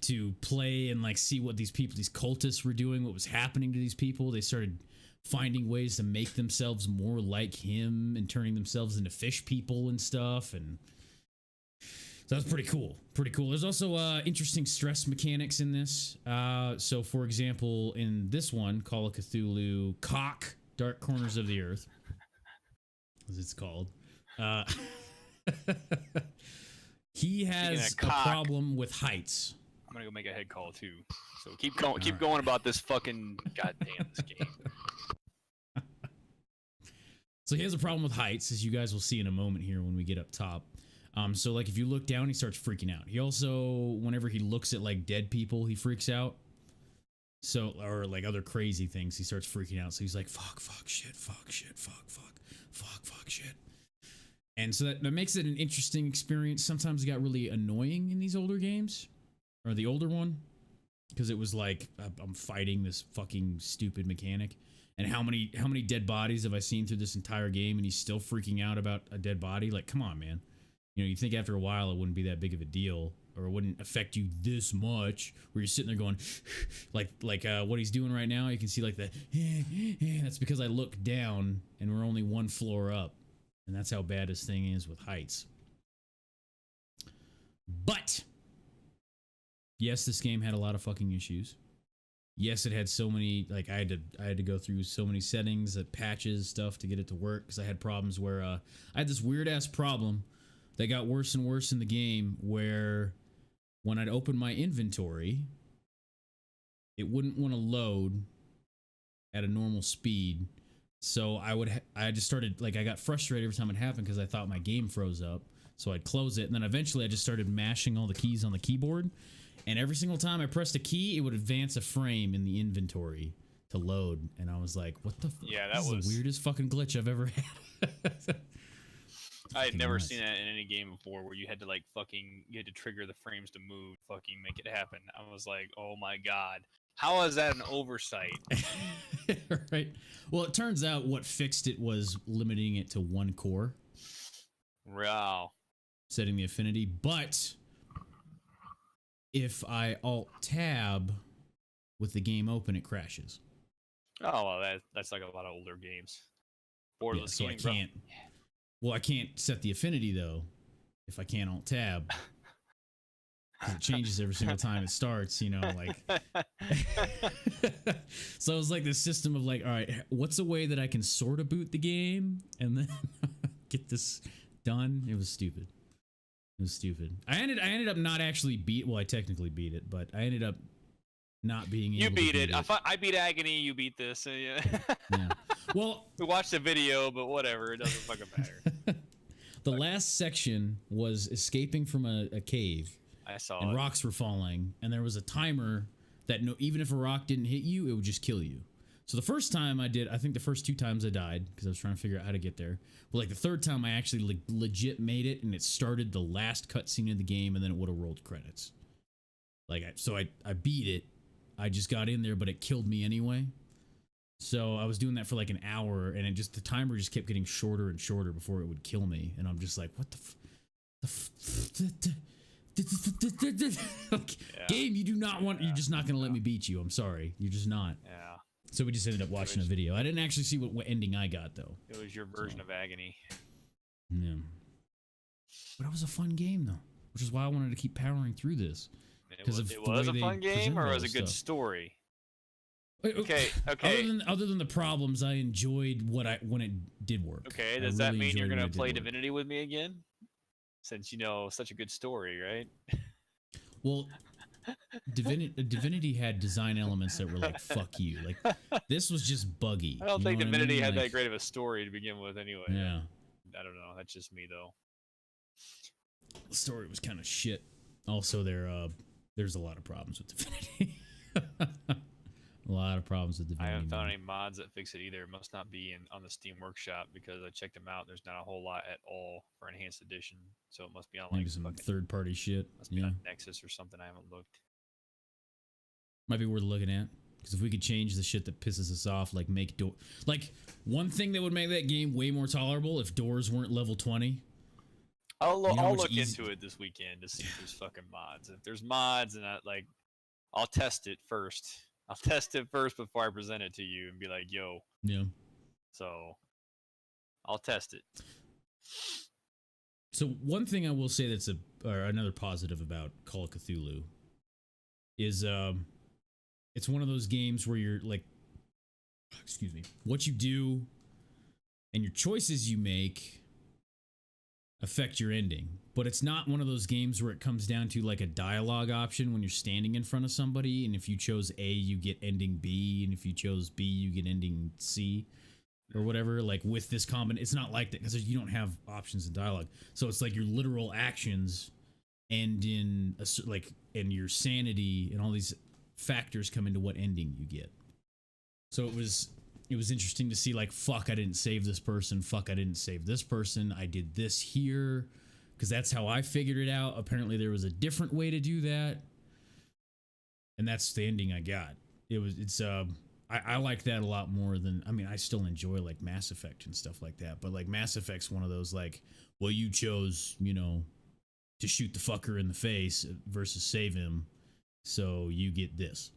to play and like see what these cultists were doing, what was happening to these people. They started finding ways to make themselves more like him and turning themselves into fish people and stuff. And so that's pretty cool. There's also interesting stress mechanics in this. So for example, in this one, Call of Cthulhu CoC, Dark Corners of the Earth, as it's called, he has a problem with heights. I'm gonna go make a head call too. So keep going about this fucking goddamn this game. So he has a problem with heights, as you guys will see in a moment here when we get up top. So like if you look down, he starts freaking out. He also, whenever he looks at like dead people, he freaks out. So, or like other crazy things, he starts freaking out. So he's like, fuck, shit, fuck, shit. And so that makes it an interesting experience. Sometimes it got really annoying in these older games, or the older one, because it was like, I'm fighting this fucking stupid mechanic. And how many dead bodies have I seen through this entire game, and he's still freaking out about a dead body? Like, come on, man. You know, you think after a while it wouldn't be that big of a deal, or it wouldn't affect you this much, where you're sitting there going, like what he's doing right now. You can see like the, that's because I look down and we're only one floor up, and that's how bad this thing is with heights. But yes, this game had a lot of fucking issues. Yes, it had so many, like I had to go through so many settings, patches, stuff to get it to work, because I had problems where I had this weird ass problem that got worse and worse in the game, where when I'd open my inventory, it wouldn't want to load at a normal speed. So I just started, like, I got frustrated every time it happened because I thought my game froze up. So I'd close it, and then eventually I just started mashing all the keys on the keyboard. And every single time I pressed a key, it would advance a frame in the inventory to load. And I was like, what the fuck? Yeah, this is the weirdest fucking glitch I've ever had. I had never seen that in any game before, where you had to trigger the frames to move, fucking make it happen. I was like, oh my god. How is that an oversight? Right. Well, it turns out what fixed it was limiting it to one core. Wow. Setting the affinity. But if I alt-tab with the game open, it crashes. Oh, well, that's like a lot of older games. Yeah, so I can't. Well, I can't set the affinity, though, if I can't alt-tab. It changes every single time it starts, you know, like. So it was like this system of like, all right, what's a way that I can sort of boot the game and then get this done? It was stupid. It was stupid. I ended up not actually well, I technically beat it, but I ended up not being able to beat it. I beat Agony, you beat this. Yeah. Yeah. Well, we watched the video, but whatever, it doesn't fucking matter. The last section was escaping from a cave. I saw and rocks were falling, and there was a timer that even if a rock didn't hit you, it would just kill you. So the first time I think the first 2 times I died because I was trying to figure out how to get there. But like the third time I actually legit made it, and it started the last cutscene of the game, and then it would have rolled credits. Like I beat it. I just got in there, but it killed me anyway. So I was doing that for like an hour, and the timer just kept getting shorter and shorter before it would kill me. And I'm just like, what game, you do not want. You're just not going to let me beat you. I'm sorry, you're just not. Yeah. So we just ended up watching a video. I didn't actually see what ending I got though. It was your version of Agony. Yeah. But it was a fun game though, which is why I wanted to keep powering through this. It was a fun game, or was it a good story? Okay. Other than the problems, I enjoyed when it did work. Okay, does that mean you're gonna play Divinity with me again? Since you know such a good story, right? Well, Divinity had design elements that were like, fuck you. Like, this was just buggy. I don't think Divinity had that great of a story to begin with anyway. Yeah. I don't know. That's just me, though. The story was kind of shit. Also, there's a lot of problems with Divinity. A lot of problems with Divinity. I haven't found any mods that fix it either. It must not be on the Steam Workshop, because I checked them out. There's not a whole lot at all for Enhanced Edition, so it must be on like maybe some third-party shit. Must be on Nexus or something. I haven't looked. Might be worth looking at, because if we could change the shit that pisses us off, like one thing that would make that game way more tolerable if doors weren't level 20. I'll look into it this weekend to see if there's fucking mods. If there's mods, and I'll test it first. I'll test it first before I present it to you and be like, yo. Yeah. So I'll test it. So one thing I will say that's another positive about Call of Cthulhu is it's one of those games where you're like, excuse me, what you do and your choices you make affect your ending. But it's not one of those games where it comes down to like a dialogue option when you're standing in front of somebody, and if you chose A, you get ending B, and if you chose B, you get ending C, or whatever. Like with this combination, it's not like that, because you don't have options in dialogue. So it's like your literal actions end in and your sanity and all these factors come into what ending you get. So it was interesting to see, like, fuck, I didn't save this person. Fuck, I didn't save this person. I did this here because that's how I figured it out. Apparently there was a different way to do that, and that's the ending I got. I like that a lot more than, I mean, I still enjoy like Mass Effect and stuff like that, but like Mass Effect's one of those, like, well, you chose, to shoot the fucker in the face versus save him, so you get this.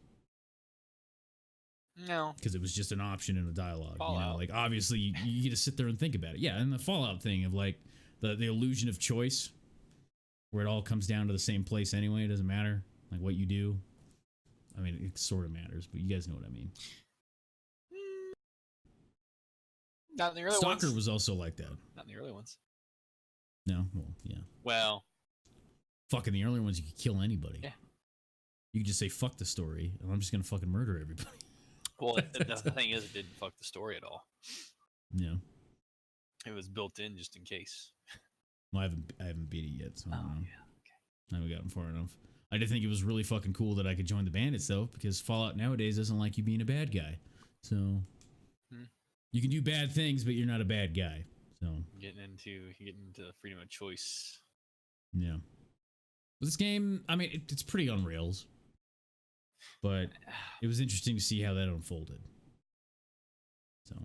No. Because it was just an option in a dialogue. Fallout. Like, obviously, you get to sit there and think about it. Yeah, and the Fallout thing of, like, the illusion of choice, where it all comes down to the same place anyway. It doesn't matter, like, what you do. I mean, it sort of matters, but you guys know what I mean. Not in the early Stalker ones. was also like that. Not in the early ones. No? Well, yeah. Well. Fuck, in the earlier ones, you could kill anybody. Yeah. You could just say, fuck the story, and I'm just going to fucking murder everybody. Well, the thing is, it didn't fuck the story at all. Yeah. It was built in just in case. Well, I haven't beat it yet, so I don't know. Yeah. Okay. I haven't gotten far enough. I did think it was really fucking cool that I could join the bandits, though, because Fallout nowadays doesn't like you being a bad guy. So you can do bad things, but you're not a bad guy. So Getting into freedom of choice. yeah. But this game, I mean, it's pretty on rails, but it was interesting to see how that unfolded. So,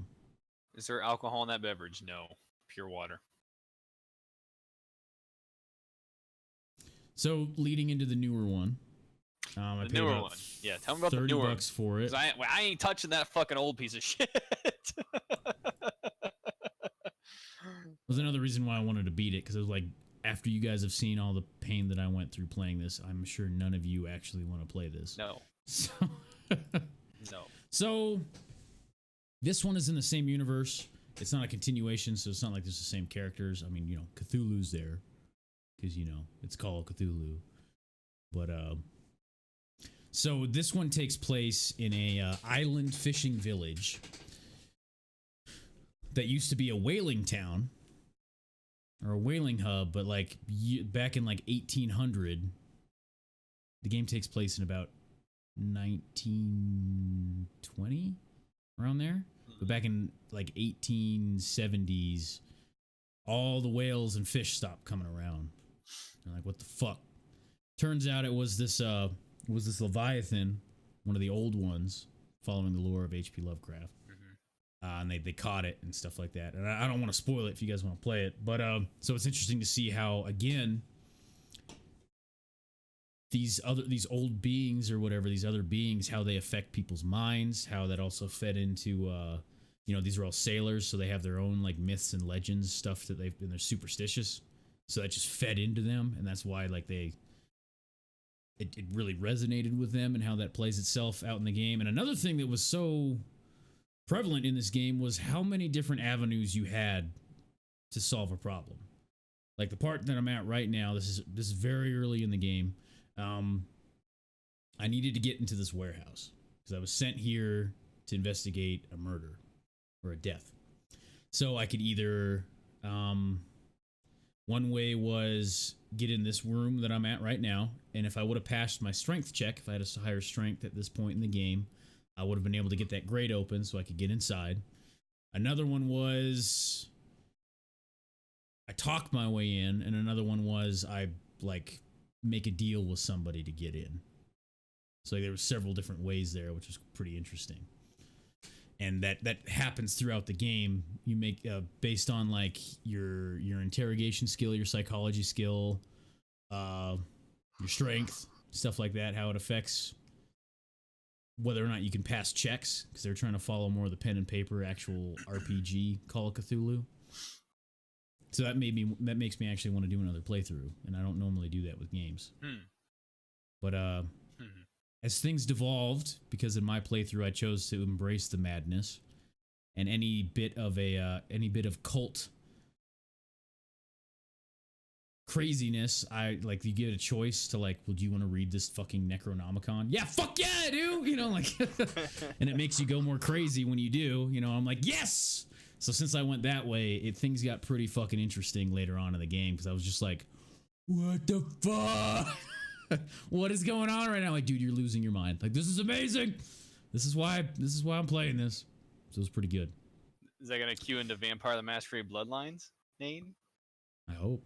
Is there alcohol in that beverage? No, pure water. so leading into the newer one, I The paid newer about one. Yeah, tell me about the newer one. $30 for it. 'Cause I ain't touching that fucking old piece of shit. Was another reason why I wanted to beat it, because it was like, after you guys have seen all the pain that I went through playing this, I'm sure none of you actually want to play this. No. So, No. so this one is in the same universe. It's not a continuation, so it's not like there's the same characters. I mean, Cthulhu's there, because it's called Cthulhu. But so this one takes place in a island fishing village that used to be a whaling town. Or a whaling hub, but like back in like 1800, the game takes place in about 1920, around there. But back in like 1870s, all the whales and fish stopped coming around. And like, what the fuck? Turns out it was this Leviathan, one of the old ones, following the lore of H.P. Lovecraft. And they caught it and stuff like that. And I don't want to spoil it if you guys want to play it. But so it's interesting to see how, again, these old beings or whatever, these other beings, how they affect people's minds, how that also fed into, these are all sailors, so they have their own like myths and legends, stuff that they're superstitious. So that just fed into them. And that's why like it really resonated with them and how that plays itself out in the game. And another thing that was so prevalent in this game was how many different avenues you had to solve a problem. Like the part that I'm at right now, this is very early in the game. I needed to get into this warehouse because I was sent here to investigate a murder or a death. So I could either, one way was get in this room that I'm at right now, and if I would have passed my strength check, if I had a higher strength at this point in the game, I would have been able to get that grate open so I could get inside. Another one was I talked my way in, and another one was I like make a deal with somebody to get in. So there were several different ways there, which was pretty interesting. And that happens throughout the game. You make based on like your interrogation skill, your psychology skill, your strength, stuff like that, how it affects whether or not you can pass checks, because they're trying to follow more of the pen and paper actual RPG Call of Cthulhu. So that makes me actually want to do another playthrough, and I don't normally do that with games. But as things devolved, because in my playthrough I chose to embrace the madness, and any bit of cult craziness, I like, you get a choice to like, well, do you want to read this fucking Necronomicon? Yeah, fuck yeah, I do. Like, and it makes you go more crazy when you do. I'm like, yes. So since I went that way, things got pretty fucking interesting later on in the game, because I was just like, what the fuck? What is going on right now? Like, dude, you're losing your mind. Like, this is amazing. This is why I'm playing this. So it's pretty good. Is that gonna cue into Vampire the Masquerade Bloodlines, Nate? I hope.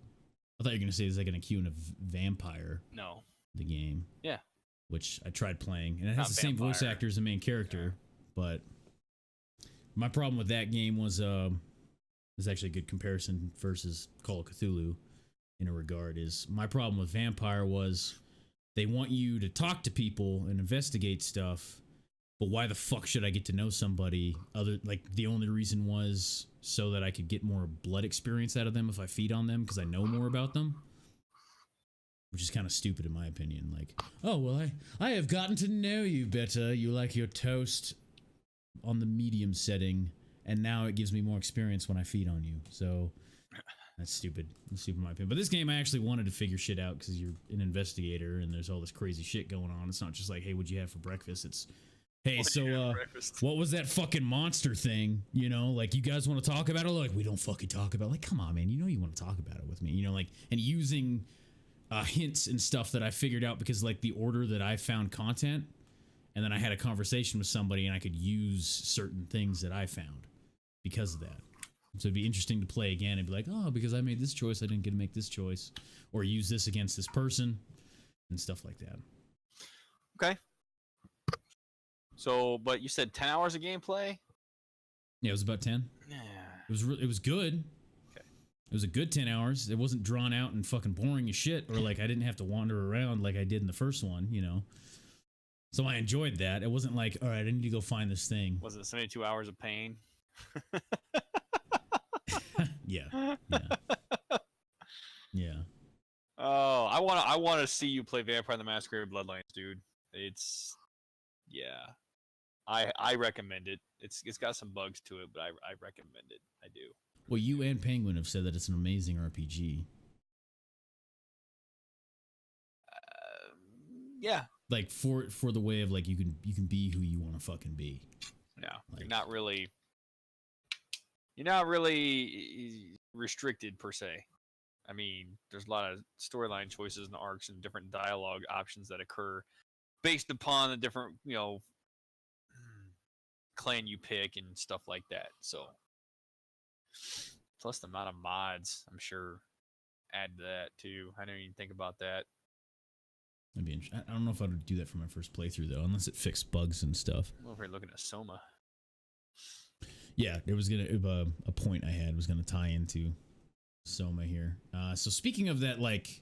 I thought you were going to say, is that going to cue in a vampire? No. The game. Yeah. Which I tried playing. And it has Not the same voice actor as the main character. Yeah. But my problem with that game was is actually a good comparison versus Call of Cthulhu in a regard. Is my problem with Vampire was they want you to talk to people and investigate stuff, but why the fuck should I get to know somebody other, like the only reason was so that I could get more blood experience out of them if I feed on them because I know more about them, which is kind of stupid in my opinion. Like, oh well, I have gotten to know you better. You like your toast on the medium setting, and now it gives me more experience when I feed on you. So that's stupid. That's stupid in my opinion. But this game, I actually wanted to figure shit out because you're an investigator and there's all this crazy shit going on. It's not just like, hey, what'd you have for breakfast? It's, hey, what was that fucking monster thing? You know, like, you guys want to talk about it? Like, we don't fucking talk about it. Like, come on, man. You know you want to talk about it with me. You know, like, and using hints and stuff that I figured out because, like, the order that I found content, and then I had a conversation with somebody and I could use certain things that I found because of that. So it'd be interesting to play again and be like, oh, because I made this choice, I didn't get to make this choice. Or use this against this person and stuff like that. Okay. So, but you said 10 hours of gameplay? Yeah, it was about 10. Yeah. It was good. Okay. It was a good 10 hours. It wasn't drawn out and fucking boring as shit, or like I didn't have to wander around like I did in the first one, you know. So I enjoyed that. It wasn't like, all right, I need to go find this thing. Was it 72 hours of pain? Yeah. Yeah. Oh, I want to see you play Vampire the Masquerade Bloodlines, dude. It's, yeah. I recommend it. It's got some bugs to it, but I recommend it. I do. Well, you and Penguin have said that it's an amazing RPG. Yeah. Like for the way of like you can be who you want to fucking be. Yeah. Like, you're not really restricted per se. I mean, there's a lot of storyline choices and arcs and different dialogue options that occur based upon the different, you know, clan you pick and stuff like that. So, plus the amount of mods, I'm sure, add to that too. I didn't even think about that. That'd be interesting. I don't know if I would do that for my first playthrough though, unless it fixed bugs and stuff. I'm over here looking at Soma. Yeah, there was gonna a point I had was gonna tie into Soma here. So speaking of that, like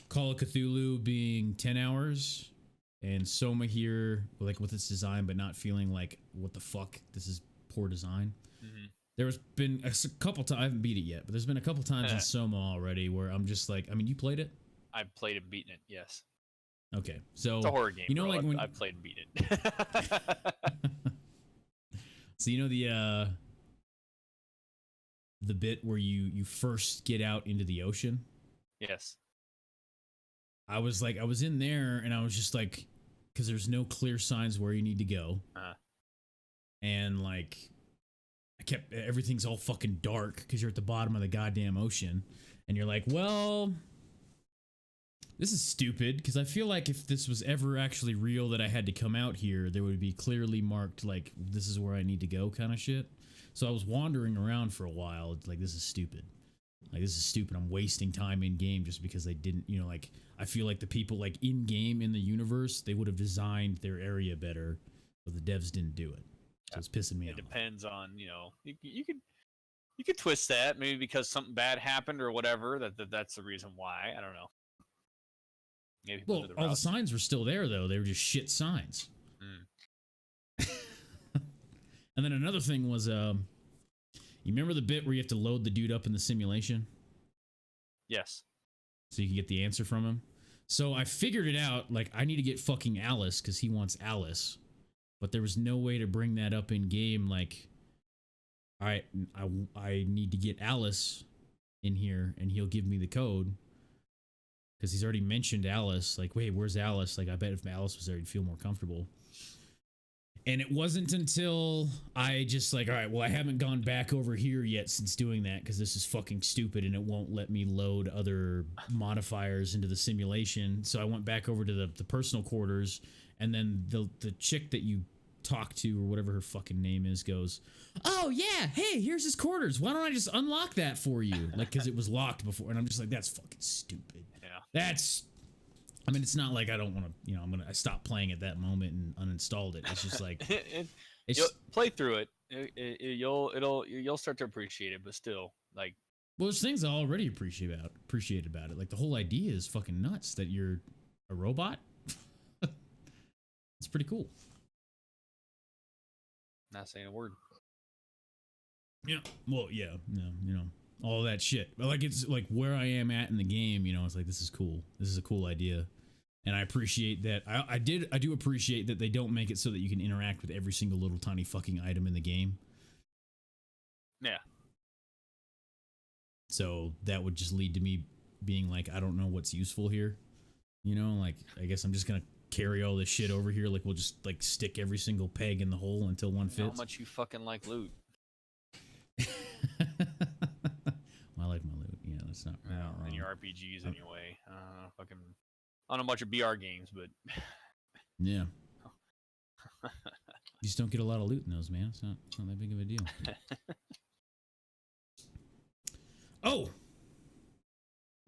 Call of Cthulhu being 10 hours, and Soma here, like with its design, but not feeling like what the fuck, this is poor design. Mm-hmm. There's been a couple times, I haven't beat it yet, but there's been a couple times in Soma already where I'm just like, I mean, you played it? I've played and beaten it, yes. Okay, so it's a horror game. You know, bro. like when I've played and beat it. So you know the bit where you first get out into the ocean? Yes. I was in there and I was just like, because there's no clear signs where you need to go. And like, everything's all fucking dark because you're at the bottom of the goddamn ocean. And you're like, well, this is stupid because I feel like if this was ever actually real that I had to come out here, there would be clearly marked like, this is where I need to go kind of shit. So I was wandering around for a while. It's like, this is stupid. Like, this is stupid. I'm wasting time in game just because they didn't, you know, like, I feel like the people like in game in the universe, they would have designed their area better, but the devs didn't do it. So it's pissing me off. It depends on, you know, you could twist that maybe because something bad happened or whatever. That's the reason why. I don't know. Maybe well, all the signs were still there though. They were just shit signs. And then another thing was, you remember the bit where you have to load the dude up in the simulation? Yes. So you can get the answer from him. So I figured it out. Like, I need to get fucking Alice because he wants Alice, but there was no way to bring that up in game. Like, I need to get Alice in here, and he'll give me the code because he's already mentioned Alice. Like, wait, where's Alice? Like, I bet if Alice was there, he'd feel more comfortable. And it wasn't until I just like, all right, well, I haven't gone back over here yet since doing that because this is fucking stupid and it won't let me load other modifiers into the simulation. So I went back over to the personal quarters, and then the chick that you talk to or whatever her fucking name is goes, oh yeah, hey, here's his quarters. Why don't I just unlock that for you? Like, because it was locked before. And I'm just like, that's fucking stupid. Yeah. It's not like I don't want to, you know, I stopped playing at that moment and uninstalled it. It's just like, You'll play through it. You'll start to appreciate it, but still, like, well, there's things I already appreciate about it. Like the whole idea is fucking nuts that you're a robot. It's pretty cool. Not saying a word. Yeah. Well, yeah. No, you know, all that shit. But like, it's like where I am at in the game. You know, it's like this is cool. This is a cool idea, and I appreciate that. I do appreciate that they don't make it so that you can interact with every single little tiny fucking item in the game. Yeah. So that would just lead to me being like, I don't know what's useful here. You know, like, I guess I'm just going to carry all this shit over here. Like, we'll just, like, stick every single peg in the hole until one fits. How much you fucking like loot? Well, I like my loot. Yeah, that's not wrong. And your RPGs anyway. Fucking, I don't know much of BR games, but... Yeah. You just don't get a lot of loot in those, man. It's not that big of a deal. Oh!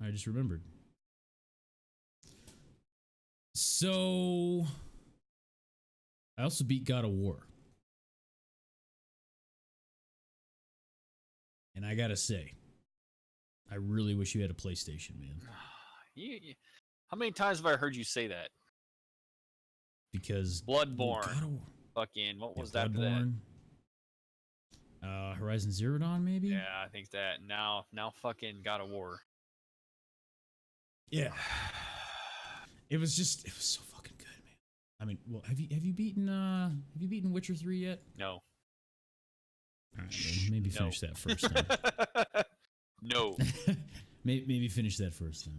I just remembered. So, I also beat God of War. And I gotta say, I really wish you had a PlayStation, man. How many times have I heard you say that? Because Bloodborne. Fucking, what was that? Bloodborne. Horizon Zero Dawn, maybe? Yeah, I think that. Now fucking God of War. Yeah. It was so fucking good, man. I mean, well, have you beaten Witcher 3 yet? No. All right, maybe finish that first then. No. maybe finish that first then.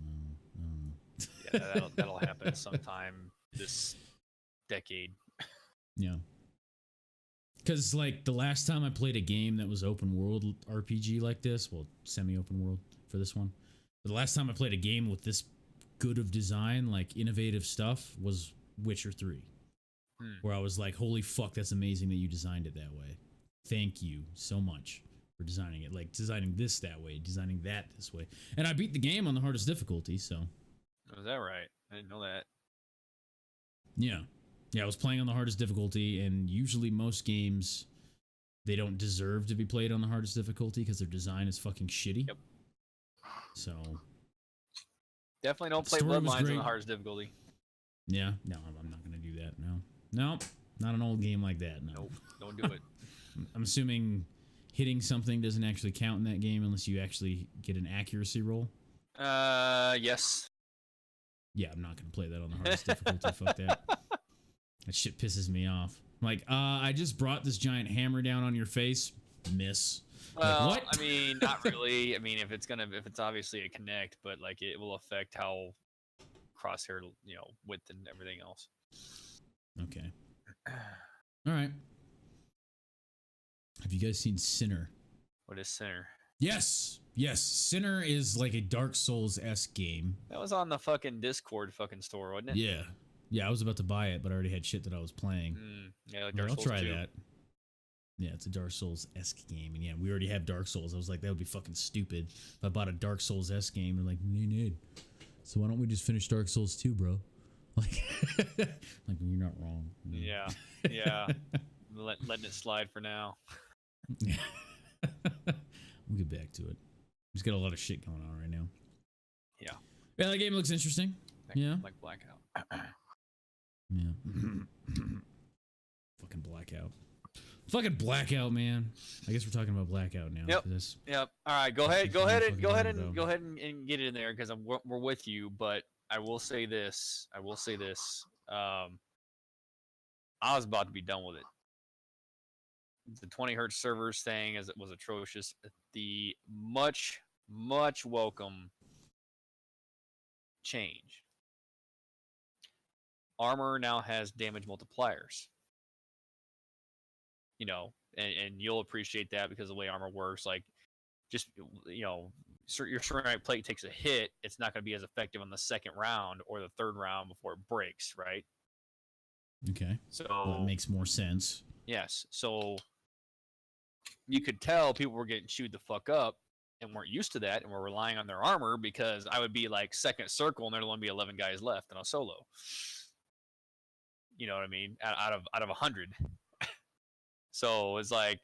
Yeah, that'll happen sometime this decade. Yeah. Because, like, the last time I played a game that was open world RPG like this, well, semi-open world for this one, but the last time I played a game with this good of design, like, innovative stuff, was Witcher 3. Where I was like, holy fuck, that's amazing that you designed it that way. Thank you so much for designing it. Like, designing this that way, designing that this way. And I beat the game on the hardest difficulty, so... Was that right? I didn't know that. Yeah. Yeah, I was playing on the hardest difficulty, and usually most games, they don't deserve to be played on the hardest difficulty because their design is fucking shitty. Yep. So... Definitely don't play Bloodlines on the hardest difficulty. Yeah, no, I'm not going to do that, no. Nope, not an old game like that, no. Nope, don't do it. I'm assuming hitting something doesn't actually count in that game unless you actually get an accuracy roll. Yes. Yeah, I'm not going to play that on the hardest difficulty. Fuck that. That shit pisses me off. I'm like, I just brought this giant hammer down on your face. Miss. Well, like, what? I mean, not really. I mean, if it's obviously a connect, but like it will affect how crosshair, width and everything else. Okay. All right. Have you guys seen Sinner? What is Sinner? Yes. Sinner is like a Dark Souls-esque game. That was on the fucking Discord fucking store, wasn't it? Yeah, I was about to buy it, but I already had shit that I was playing. Yeah, like Dark Souls I'll try 2. that. Yeah, it's a Dark Souls-esque game. And yeah, we already have Dark Souls. I was like, that would be fucking stupid if I bought a Dark Souls-esque game. And like, need. So why don't we just finish Dark Souls 2, bro? Like, you're not wrong. Yeah. Letting it slide for now. Yeah. We'll get back to it. Just got a lot of shit going on right now. Yeah. Yeah, that game looks interesting. Like Blackout. Yeah. Fucking Blackout, man. I guess we're talking about Blackout now. Yep. All right, go ahead and get in there because we're with you. But I will say this. I was about to be done with it. The 20 hertz servers thing was atrocious. The much welcome change. Armor now has damage multipliers. And you'll appreciate that because of the way armor works. Like, just your ceramic plate takes a hit, it's not going to be as effective on the second round or the third round before it breaks, right? Okay. So that makes more sense. Yes. So you could tell people were getting chewed the fuck up and weren't used to that and were relying on their armor because I would be like second circle and there'd only be 11 guys left in a solo. You know what I mean? Out of 100. So it's like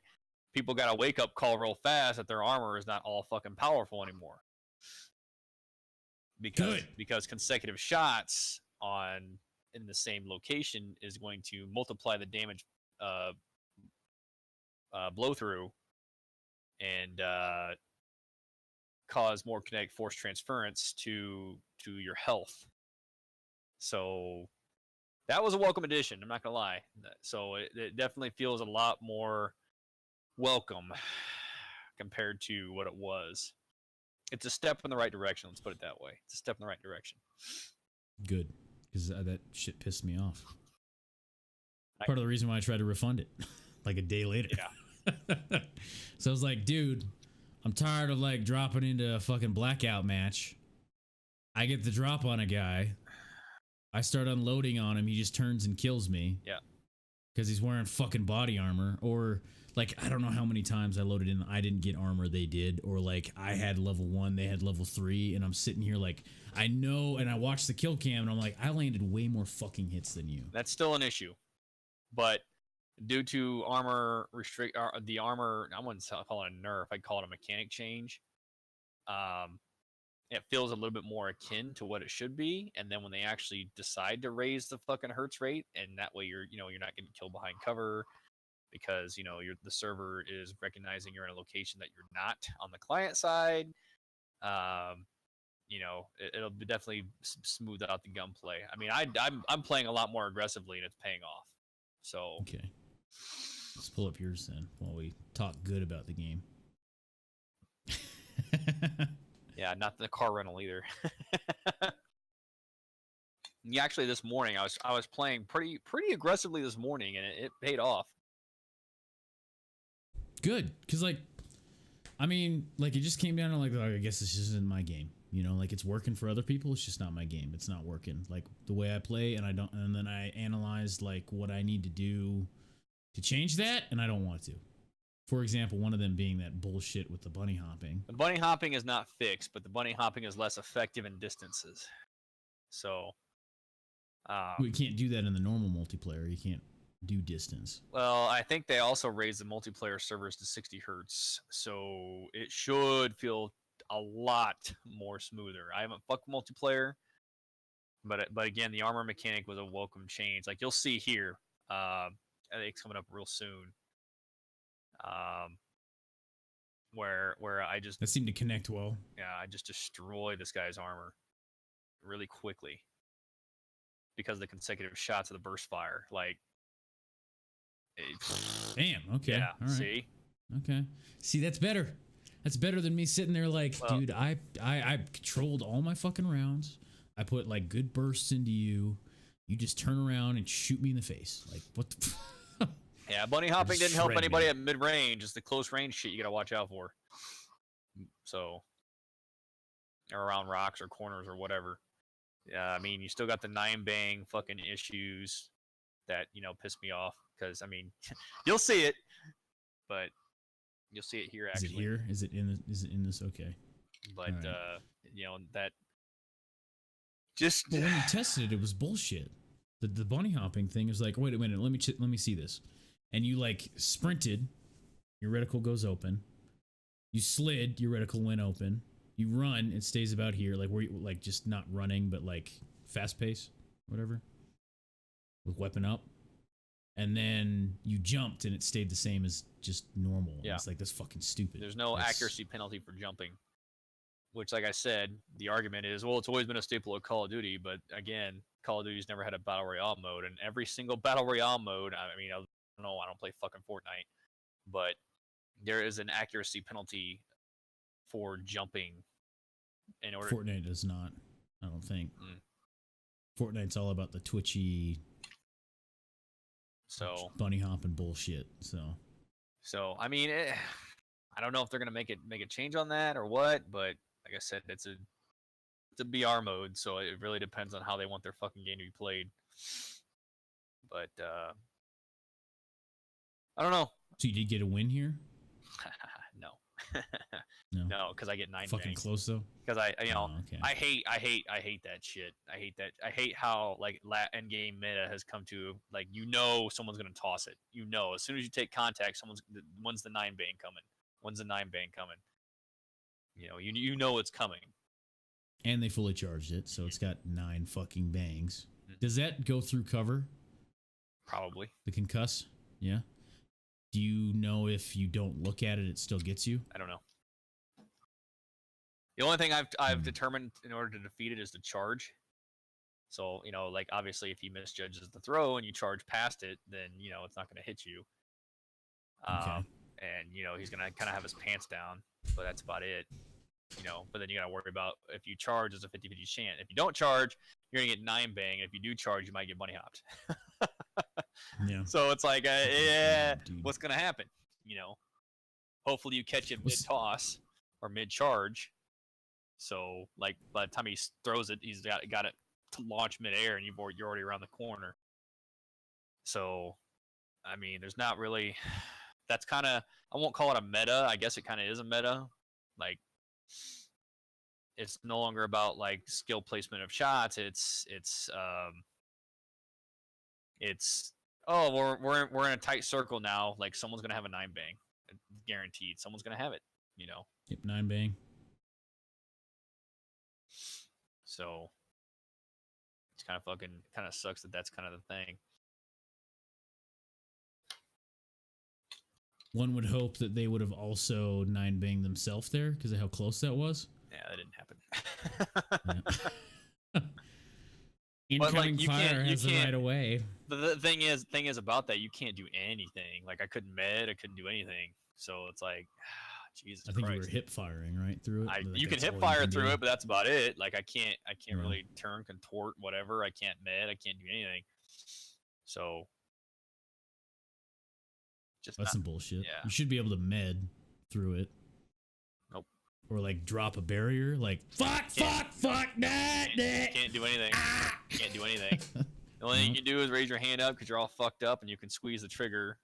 people got a wake up call real fast that their armor is not all fucking powerful anymore. Because consecutive shots in the same location is going to multiply the damage blow through and cause more kinetic force transference to your health. So that was a welcome addition. I'm not gonna lie. So it definitely feels a lot more welcome compared to what it was. It's a step in the right direction. Let's put it that way. It's a step in the right direction. Good, because that shit pissed me off. Part of the reason why I tried to refund it, like a day later. Yeah. So I was like, dude, I'm tired of like dropping into a fucking blackout match. I get the drop on a guy. I start unloading on him. He just turns and kills me. Yeah. Because he's wearing fucking body armor. Or like, I don't know how many times I loaded in. I didn't get armor. They did. Or like I had level 1. They had level 3. And I'm sitting here like, I know. And I watched the kill cam and I'm like, I landed way more fucking hits than you. That's still an issue. But due to armor the armor, I wouldn't call it a nerf. I'd call it a mechanic change. It feels a little bit more akin to what it should be, and then when they actually decide to raise the fucking hertz rate, and that way you're not getting killed behind cover, because the server is recognizing you're in a location that you're not on the client side. It'll definitely smooth out the gunplay. I mean, I'm playing a lot more aggressively, and it's paying off. So okay, let's pull up yours then while we talk good about the game. Yeah, not the car rental either. Yeah, actually, this morning I was playing pretty aggressively this morning, and it paid off. Good, because like, I mean, like it just came down to like, I guess this just isn't my game. Like it's working for other people. It's just not my game. It's not working like the way I play, and then I analyzed like what I need to do to change that, and I don't want to. For example, one of them being that bullshit with the bunny hopping. The bunny hopping is not fixed, but the bunny hopping is less effective in distances. So we can't do that in the normal multiplayer. You can't do distance. Well, I think they also raised the multiplayer servers to 60 hertz, so it should feel a lot more smoother. I haven't fucked multiplayer, but again, the armor mechanic was a welcome change. Like you'll see here, I think it's coming up real soon. Where I just that seemed to connect well. Yeah, I just destroy this guy's armor really quickly because of the consecutive shots of the burst fire. Like, damn. Okay. Yeah. All right. See. Okay. See, that's better. That's better than me sitting there like, well, dude, I controlled all my fucking rounds. I put like good bursts into you. You just turn around and shoot me in the face. Like, what the. Yeah, bunny hopping didn't help anybody at mid-range. It's the close range shit you gotta watch out for. So, or around rocks or corners or whatever. Yeah, I mean, you still got the 9-bang fucking issues that piss me off because I mean, you'll see it, but you'll see it here actually. Is it here? Is it in this? Okay. But right. That just when you tested it, it was bullshit. The bunny hopping thing is like, wait a minute, let me see this. And you like sprinted, your reticle goes open. You slid, your reticle went open. You run, it stays about here, like where you like just not running, but like fast pace, whatever, with weapon up. And then you jumped, and it stayed the same as just normal. Yeah. It's like that's fucking stupid. There's no accuracy penalty for jumping, which, like I said, the argument is, well, it's always been a staple of Call of Duty, but again, Call of Duty's never had a battle royale mode, and every single battle royale mode, I mean, I don't play fucking Fortnite, but there is an accuracy penalty for jumping in order. Fortnite does not, I don't think. Fortnite's all about the twitchy, bunny hopping bullshit. So I mean, I don't know if they're gonna make a change on that or what, but like I said, it's a BR mode, so it really depends on how they want their fucking game to be played. But I don't know. So you did get a win here? No. No, because I get 9 Fucking bangs. close though. Because Okay. I hate that shit. I hate that. I hate how like end game meta has come to like someone's gonna toss it. As soon as you take contact, when's the 9 bang coming? When's the 9 bang coming? You know it's coming. And they fully charged it, so it's got 9 fucking bangs. Does that go through cover? Probably. The concuss? Yeah. Do you know if you don't look at it, it still gets you? I don't know. The only thing I've determined in order to defeat it is to charge. So, like obviously if he misjudges the throw and you charge past it, then, it's not going to hit you. Okay. And, he's going to kind of have his pants down, but that's about it. But then you got to worry about if you charge, there's a 50-50 chance. If you don't charge, you're going to get 9 bang. If you do charge, you might get bunny hopped. Yeah. So it's like, what's going to happen? Hopefully you catch it mid-toss or mid-charge. So, like, by the time he throws it, he's got it to launch mid-air, and you're already around the corner. So, I mean, there's not really... That's kind of... I won't call it a meta. I guess it kind of is a meta. Like, it's no longer about, like, skill placement of shots. It's we're in a tight circle now. Like, someone's going to have a 9 bang. Guaranteed. Someone's going to have it, Yep, 9 bang. So it's kind of sucks that that's kind of the thing. One would hope that they would have also 9 banged themselves there because of how close that was. Yeah, that didn't happen. Yeah. Incoming fire has the right away. The thing is about that, you can't do anything. Like I couldn't do anything. So it's like, Jesus Christ. I think you were hip firing right through it. You can hip fire through it, but that's about it. Like I can't really turn, contort, whatever. I can't med. I can't do anything. So that's some bullshit. Yeah. You should be able to med through it. Nope. Or like drop a barrier. Like fuck. Can't do anything. Can't do anything. The only thing you can do is raise your hand up because you're all fucked up, and you can squeeze the trigger.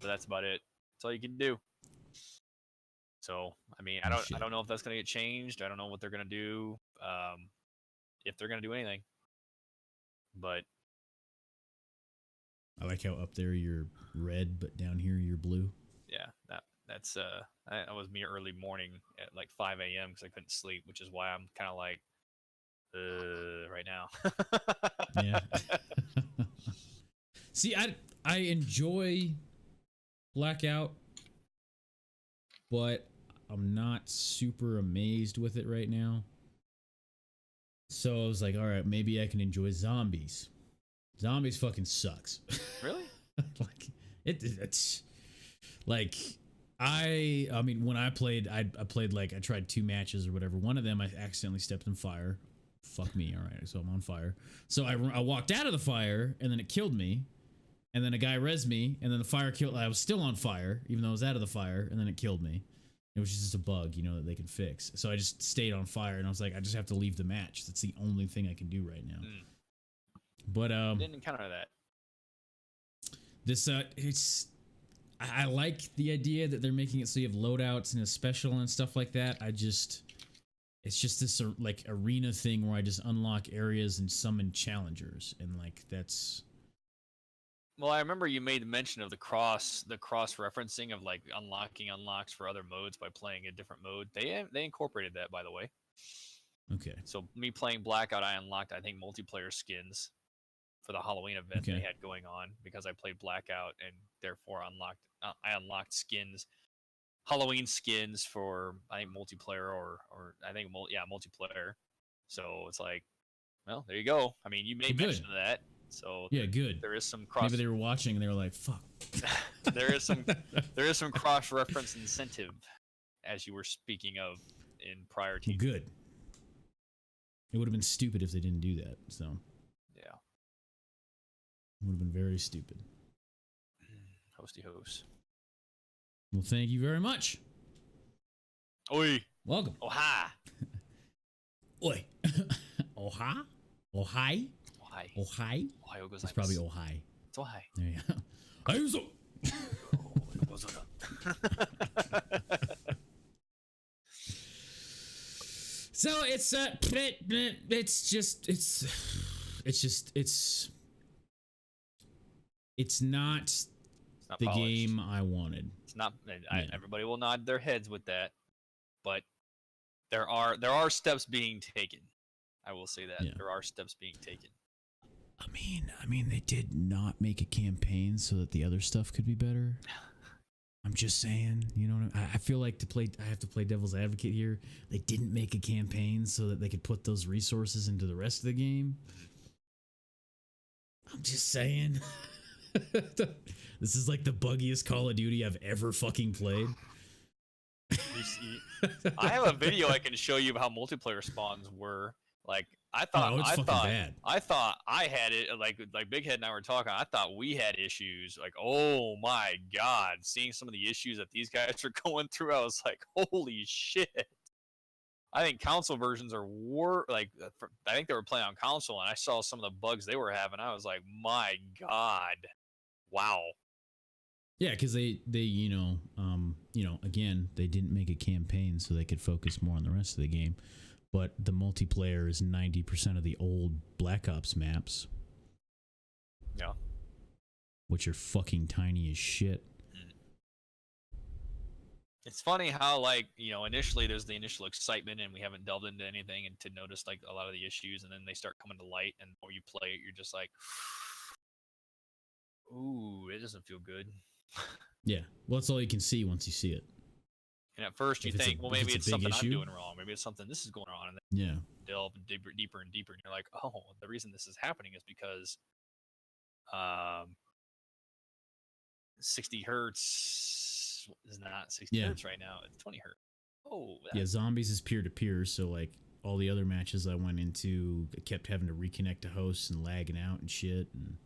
But that's about it. That's all you can do. So, I mean, I don't know if that's going to get changed. I don't know what they're going to do, if they're going to do anything. But I like how up there you're red, but down here you're blue. Yeah, that was me early morning at like 5 a.m. because I couldn't sleep, which is why I'm kind of like, right now. Yeah. See, I enjoy Blackout, but I'm not super amazed with it right now. So I was like, all right, maybe I can enjoy Zombies. Zombies fucking sucks. Really? Like it's like I mean when I played I played like I tried 2 matches or whatever. One of them I accidentally stepped in fire. Fuck me, all right. So I'm on fire. So I walked out of the fire and then it killed me. And then a guy rezzed me and then the fire killed. I was still on fire even though I was out of the fire and then it killed me. It was just a bug, that they can fix. So I just stayed on fire and I was like, I just have to leave the match. That's the only thing I can do right now. But didn't encounter that. This I like the idea that they're making it so you have loadouts and a special and stuff like that. It's just this like arena thing where I just unlock areas and summon challengers and like that's. Well, I remember you made mention of the cross referencing of like unlocking unlocks for other modes by playing a different mode. They incorporated that, by the way. Okay. So me playing Blackout, I unlocked I think multiplayer skins for the Halloween event they had going on because I played Blackout and therefore I unlocked skins, Halloween skins for I think multiplayer or I think multiplayer. So it's like, well, there you go. I mean, you made mention of that. So yeah, good. There is some cross. Maybe they were watching and they were like, "Fuck." there is some cross-reference incentive, as you were speaking of in prior teams. Good. It would have been stupid if they didn't do that. So. Yeah. It would have been very stupid. Hosty host. Well, thank you very much. Oi. Welcome. Oha. Oi. Oha. Ohai. Ohai. Ohio goes. It's probably Ohai. It's Ohai. There you go. So it's not It's not the polished. game I wanted. It's not. Yeah. Everybody will nod their heads with that, but there are steps being taken. I will say that there are steps being taken. I mean, they did not make a campaign so that the other stuff could be better. I'm just saying, you know what I feel like I have to play devil's advocate here. They didn't make a campaign so that they could put those resources into the rest of the game. I'm just saying. This is like the buggiest Call of Duty I've ever fucking played. I have a video I can show you of how multiplayer spawns were. Like I thought I had it like Big Head and I were talking. I thought we had issues. Like, oh my god, seeing some of the issues that these guys are going through, I was like, holy shit. I think console versions are I think they were playing on console, and I saw some of the bugs they were having. I was like, my god, wow. Yeah, because they again, they didn't make a campaign so they could focus more on the rest of the game. But the multiplayer is 90% of the old Black Ops maps. Yeah. Which are fucking tiny as shit. It's funny how, like, initially there's the initial excitement and we haven't delved into anything and to notice, like, a lot of the issues, and then they start coming to light, and the more you play it, you're just like, ooh, it doesn't feel good. Yeah. Well, that's all you can see once you see it. And at first you think, well, maybe it's something I'm doing wrong. Maybe it's something this is going on. And then delve deeper and deeper. And you're like, oh, the reason this is happening is because 60 hertz is not 60 hertz right now. It's 20 hertz. Oh. Yeah, zombies is peer-to-peer. So, like, all the other matches I went into, I kept having to reconnect to hosts and lagging out and shit. And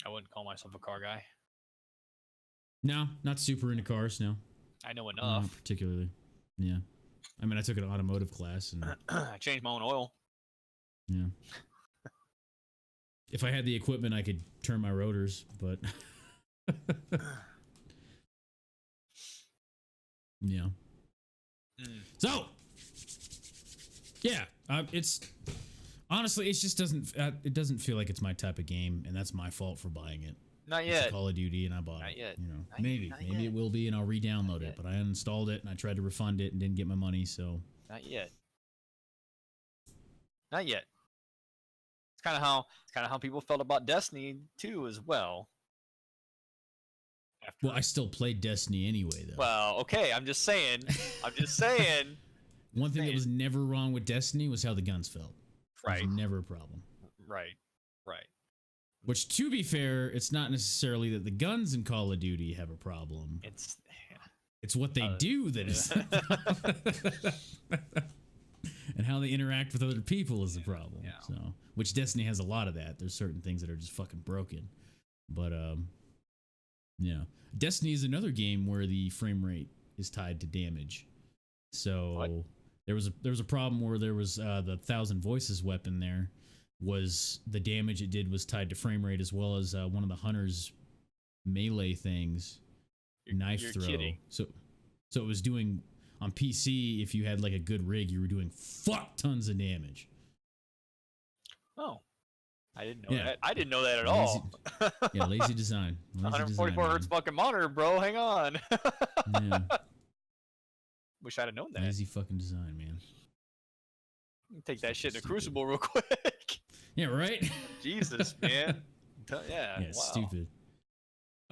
I wouldn't call myself a car guy. No, not super into cars, no. I know enough. Not particularly. Yeah. I mean, I took an automotive class and I changed my own oil. Yeah. If I had the equipment, I could turn my rotors, but yeah. So, yeah, it's honestly, it just doesn't feel like it's my type of game, and that's my fault for buying it. Not yet. It's Call of Duty, and I bought Not it. Yet. Maybe it will be, and I'll re-download it. But I uninstalled it, and I tried to refund it, and didn't get my money. So not yet. Not yet. It's kind of how people felt about Destiny too, as well. Well, I still played Destiny anyway, though. Well, okay. I'm just saying. One thing that was never wrong with Destiny was how the guns felt. Right. It was never a problem. Right. Which, to be fair, it's not necessarily that the guns in Call of Duty have a problem. It's what they do that is and how they interact with other people is the problem. Yeah. So, which Destiny has a lot of that. There's certain things that are just fucking broken. But yeah, Destiny is another game where the frame rate is tied to damage. So there was a problem where there was the 1,000 Voices weapon there. Was the damage it did was tied to frame rate, as well as one of the hunter's melee things, knife throw. Kidding. So it was doing on PC. If you had like a good rig, you were doing fuck tons of damage. Oh, I didn't know that. I didn't know that at all. Yeah, lazy design. 144 hertz fucking monitor, bro. Hang on. Yeah. Wish I'd have known that. Lazy fucking design, man. Take that shit to Crucible real quick. Yeah, right? Jesus, man. Yeah, wow. Stupid.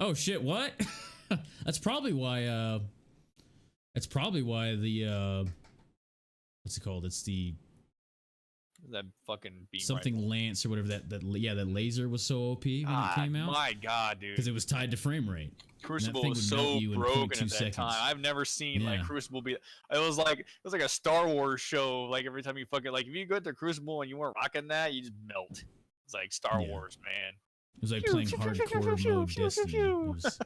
Oh shit, what? That's probably why the what's it called? It's the that fucking beam something rifle. Lance or whatever that laser was so OP when it came out. My god, dude. Because it was tied to frame rate. Crucible was so broken at that time. I've never seen like Crucible be. It was like a Star Wars show. Like every time you fucking if you go to Crucible and you weren't rocking that, you just melt. It's like Star Wars, man. It was like playing hardcore mode Destiny. It was,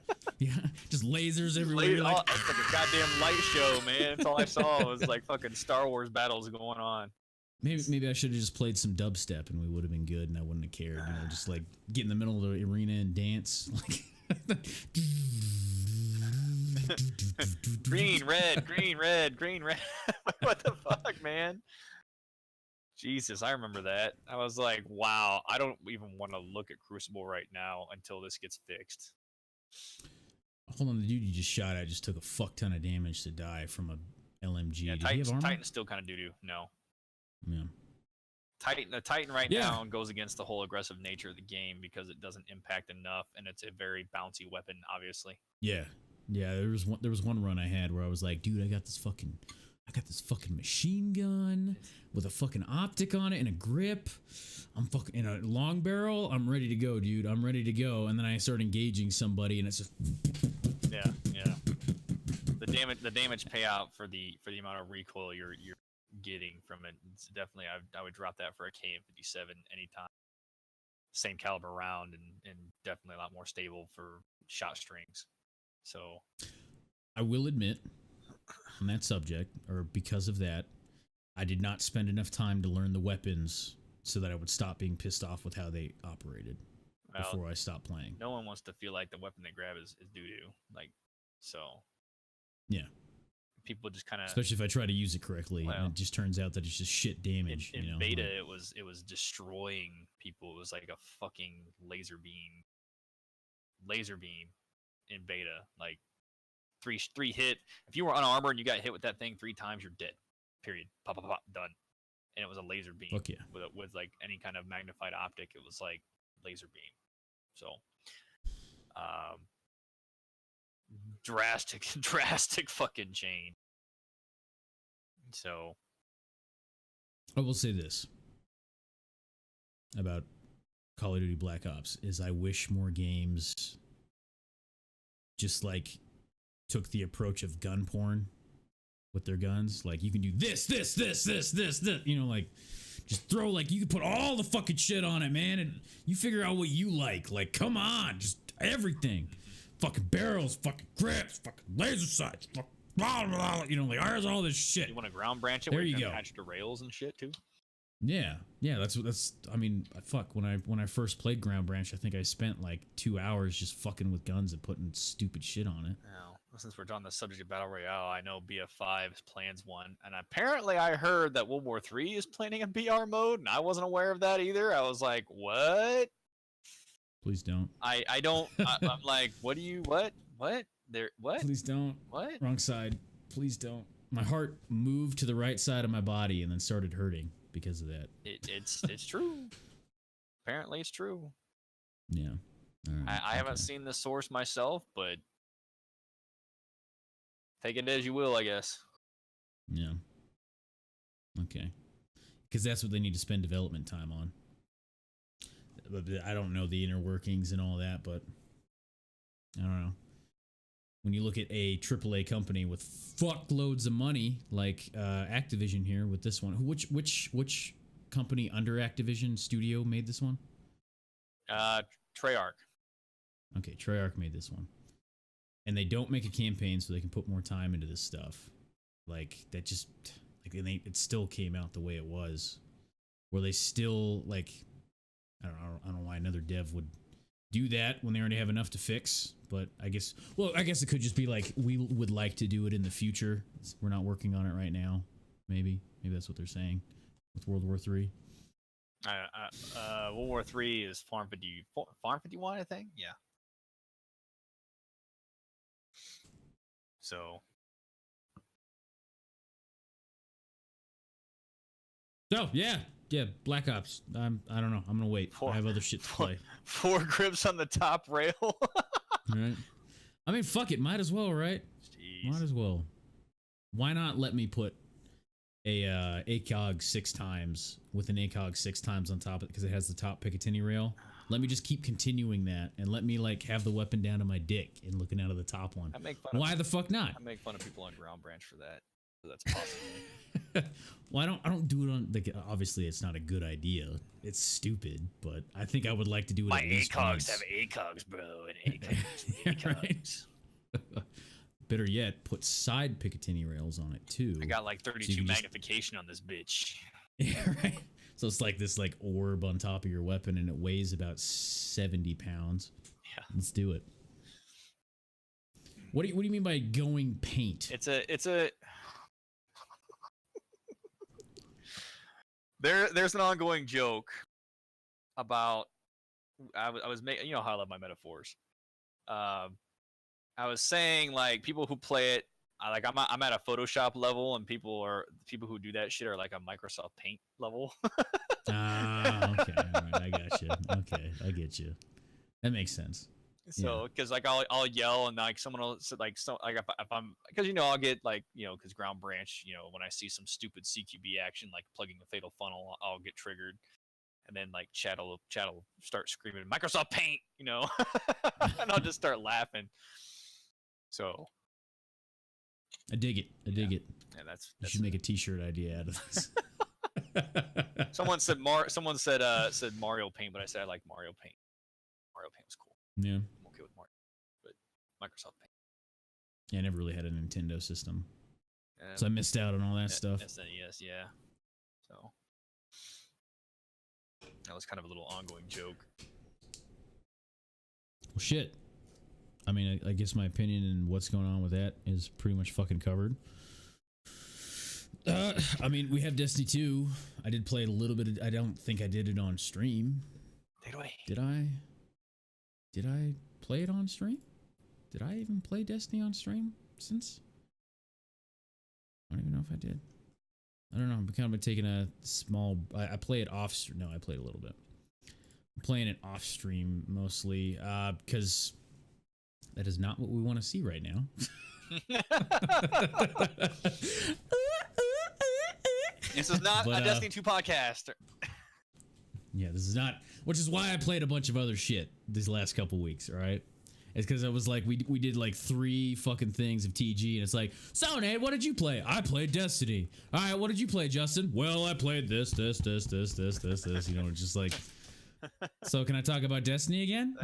just lasers everywhere. It's like a goddamn light show, man. That's all I saw was like fucking Star Wars battles going on. Maybe I should have just played some dubstep and we would have been good and I wouldn't have cared. Just like get in the middle of the arena and dance. Like Green, red, green, red, green, red. What the fuck, man? Jesus, I remember that. I was like, wow, I don't even want to look at Crucible right now until this gets fixed. Hold on, the dude you just shot at just took a fuck ton of damage to die from a LMG. Yeah, Did he have armor? Titan's still kind of doo-doo. No. Yeah. The Titan right now goes against the whole aggressive nature of the game because it doesn't impact enough, and it's a very bouncy weapon, obviously. Yeah. Yeah, there was one run I had where I was like, dude, I got this fucking machine gun with a fucking optic on it and a grip. I'm fucking in a long barrel. I'm ready to go, dude. I'm ready to go. And then I start engaging somebody, and it's just yeah. The damage payout for the amount of recoil you're getting from it. It's definitely, I would drop that for a KM57 anytime. Same caliber round and definitely a lot more stable for shot strings. So I will admit, on that subject, or because of that, I did not spend enough time to learn the weapons so that I would stop being pissed off with how they operated before I stopped playing. No one wants to feel like the weapon they grab is doo-doo. Like, so. Yeah. People just kind of, especially if I try to use it correctly, and it just turns out that it's just shit damage. In beta, it was destroying people. It was like a fucking laser beam in beta. Like three hit. If you were unarmored and you got hit with that thing 3 times, you're dead. Period. Pop, pop, pop, done. And it was a laser beam. Okay. With like any kind of magnified optic, it was like laser beam. So, drastic fucking change. So I will say this about Call of Duty Black Ops is I wish more games just like took the approach of gun porn with their guns. Like, you can do this, you know, like just throw, like, you can put all the fucking shit on it, man, and you figure out what you like. Like, come on, just everything. Fucking barrels, fucking grips, fucking laser sights, fucking blah, blah, blah, you know, like, there's all this shit. You want to ground branch it there where you can can attach the rails and shit too? Yeah, that's I mean, fuck, when I first played Ground Branch, I think I spent like 2 hours just fucking with guns and putting stupid shit on it. Now, since we're on the subject of Battle Royale, I know BF5 plans one, and apparently I heard that World War III is planning a BR mode, and I wasn't aware of that either. I was like, what? Please don't. I don't, I'm like, what? There, what? Please don't. What? Wrong side. Please don't. My heart moved to the right side of my body and then started hurting because of that. It's true. Apparently it's true. Yeah. All right. I haven't seen the source myself, but take it as you will, I guess. Yeah. Okay. Because that's what they need to spend development time on. I don't know the inner workings and all that, but I don't know. When you look at a AAA company with fuckloads of money, like Activision here with this one, which company under Activision Studio made this one? Treyarch. Okay, Treyarch made this one, and they don't make a campaign so they can put more time into this stuff. Like that, just like it still came out the way it was, where they still like, I don't know why another dev would do that when they already have enough to fix. But I guess it could just be like, we would like to do it in the future. We're not working on it right now. Maybe that's what they're saying with World War III. World War III is Farm 51, I think. Yeah. So. Oh yeah, Black Ops. I don't know. I'm gonna wait. I have other shit to play. 4 grips on the top rail. Right. I mean, fuck it. Might as well, right? Jeez. Might as well. Why not let me put a ACOG 6 times with an ACOG 6 times on top of it because it has the top Picatinny rail? Let me just keep continuing that and let me like have the weapon down to my dick and looking out of the top one. Why the fuck not? I make fun of people on Ground Branch for that. So that's possible. Well, I don't do it on, like, obviously it's not a good idea. It's stupid, but I think I would like to do it. My at least ACOGs once. have ACOGs, bro, and ACOGs. Right. Better yet, put side Picatinny rails on it too. I got like 32 magnification on this bitch. Yeah, right. So it's like this like orb on top of your weapon, and it weighs about 70 pounds. Yeah. Let's do it. What do you mean by going paint? It's a there's an ongoing joke about I was making, you know how I love my metaphors. I was saying like people who play it, I'm at a Photoshop level, and people who do that shit are like a Microsoft Paint level. Okay, all right, I got you. Okay, I get you. That makes sense. So, because like I'll yell, and like someone will like, so like if I'm, because I'll get like, because Ground Branch, when I see some stupid CQB action like plugging a fatal funnel, I'll get triggered, and then like chat will start screaming Microsoft Paint, and I'll just start laughing. So I dig it. Yeah, that's you should make a T-shirt idea out of this. Someone said Mario Paint, but I said I like Mario Paint. Mario Paint was cool. Yeah, I'm okay with Mario, but Microsoft Paint. Yeah, I never really had a Nintendo system, so I missed out on all that stuff. SNES, yeah. So that was kind of a little ongoing joke. Well, shit. I mean, I guess my opinion and what's going on with that is pretty much fucking covered. I mean, we have Destiny 2. I did play it a little bit. I don't think I did it on stream. Did I? Did I play it on stream? Did I even play Destiny on stream since? I don't even know if I did. I don't know. I'm kind of taking a small. I play it off. No, I played a little bit. I'm playing it off stream mostly because that is not what we want to see right now. This is not a Destiny 2 podcast. Yeah, this is not, which is why I played a bunch of other shit these last couple weeks, all right? It's because I was like, we did like 3 fucking things of TG, and it's like, so Nate, what did you play? I played Destiny. All right, what did you play, Justin? Well, I played this. It's just like, so can I talk about Destiny again?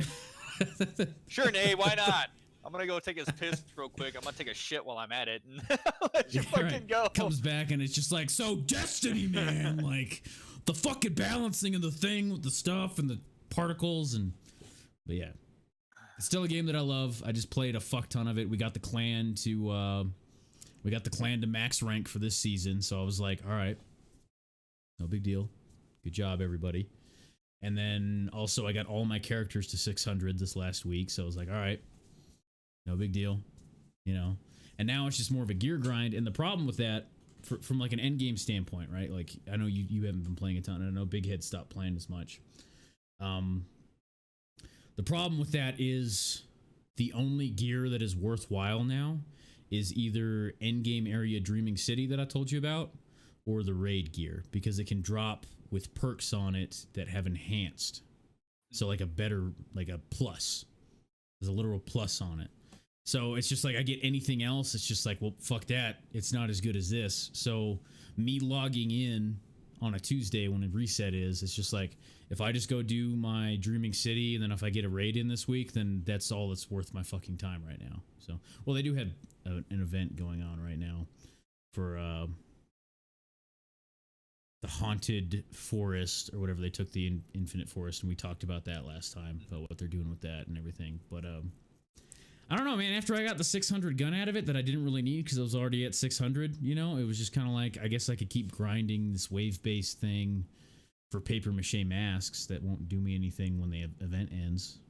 Sure, Nate, why not? I'm gonna go take his piss real quick. I'm gonna take a shit while I'm at it, and let you fucking go. Comes back, and it's just like, so Destiny, man, like the fucking balancing of the thing with the stuff and the particles, but yeah. It's still a game that I love. I just played a fuck ton of it. We got the clan to max rank for this season, so I was like, all right, no big deal. Good job, everybody. And then also I got all my characters to 600 this last week, so I was like, all right, no big deal, And now it's just more of a gear grind. And the problem with that, from like an end game standpoint, right? Like I know you haven't been playing a ton. I know Big Head stopped playing as much. The problem with that is the only gear that is worthwhile now is either endgame area Dreaming City that I told you about, or the raid gear, because it can drop with perks on it that have enhanced. So like a plus. There's a literal plus on it. So it's just like I get anything else, it's just like, well, fuck that. It's not as good as this. So me logging in on a Tuesday when a reset is, it's just like, if I just go do my Dreaming City, and then if I get a raid in this week, then that's all that's worth my fucking time right now. So, well, they do have an event going on right now for the Haunted Forest or whatever. They took the Infinite Forest, and we talked about that last time, about what they're doing with that and everything. But I don't know, man. After I got the 600 gun out of it that I didn't really need because I was already at 600, it was just kind of like, I guess I could keep grinding this wave-based thing for paper mache masks that won't do me anything when the event ends.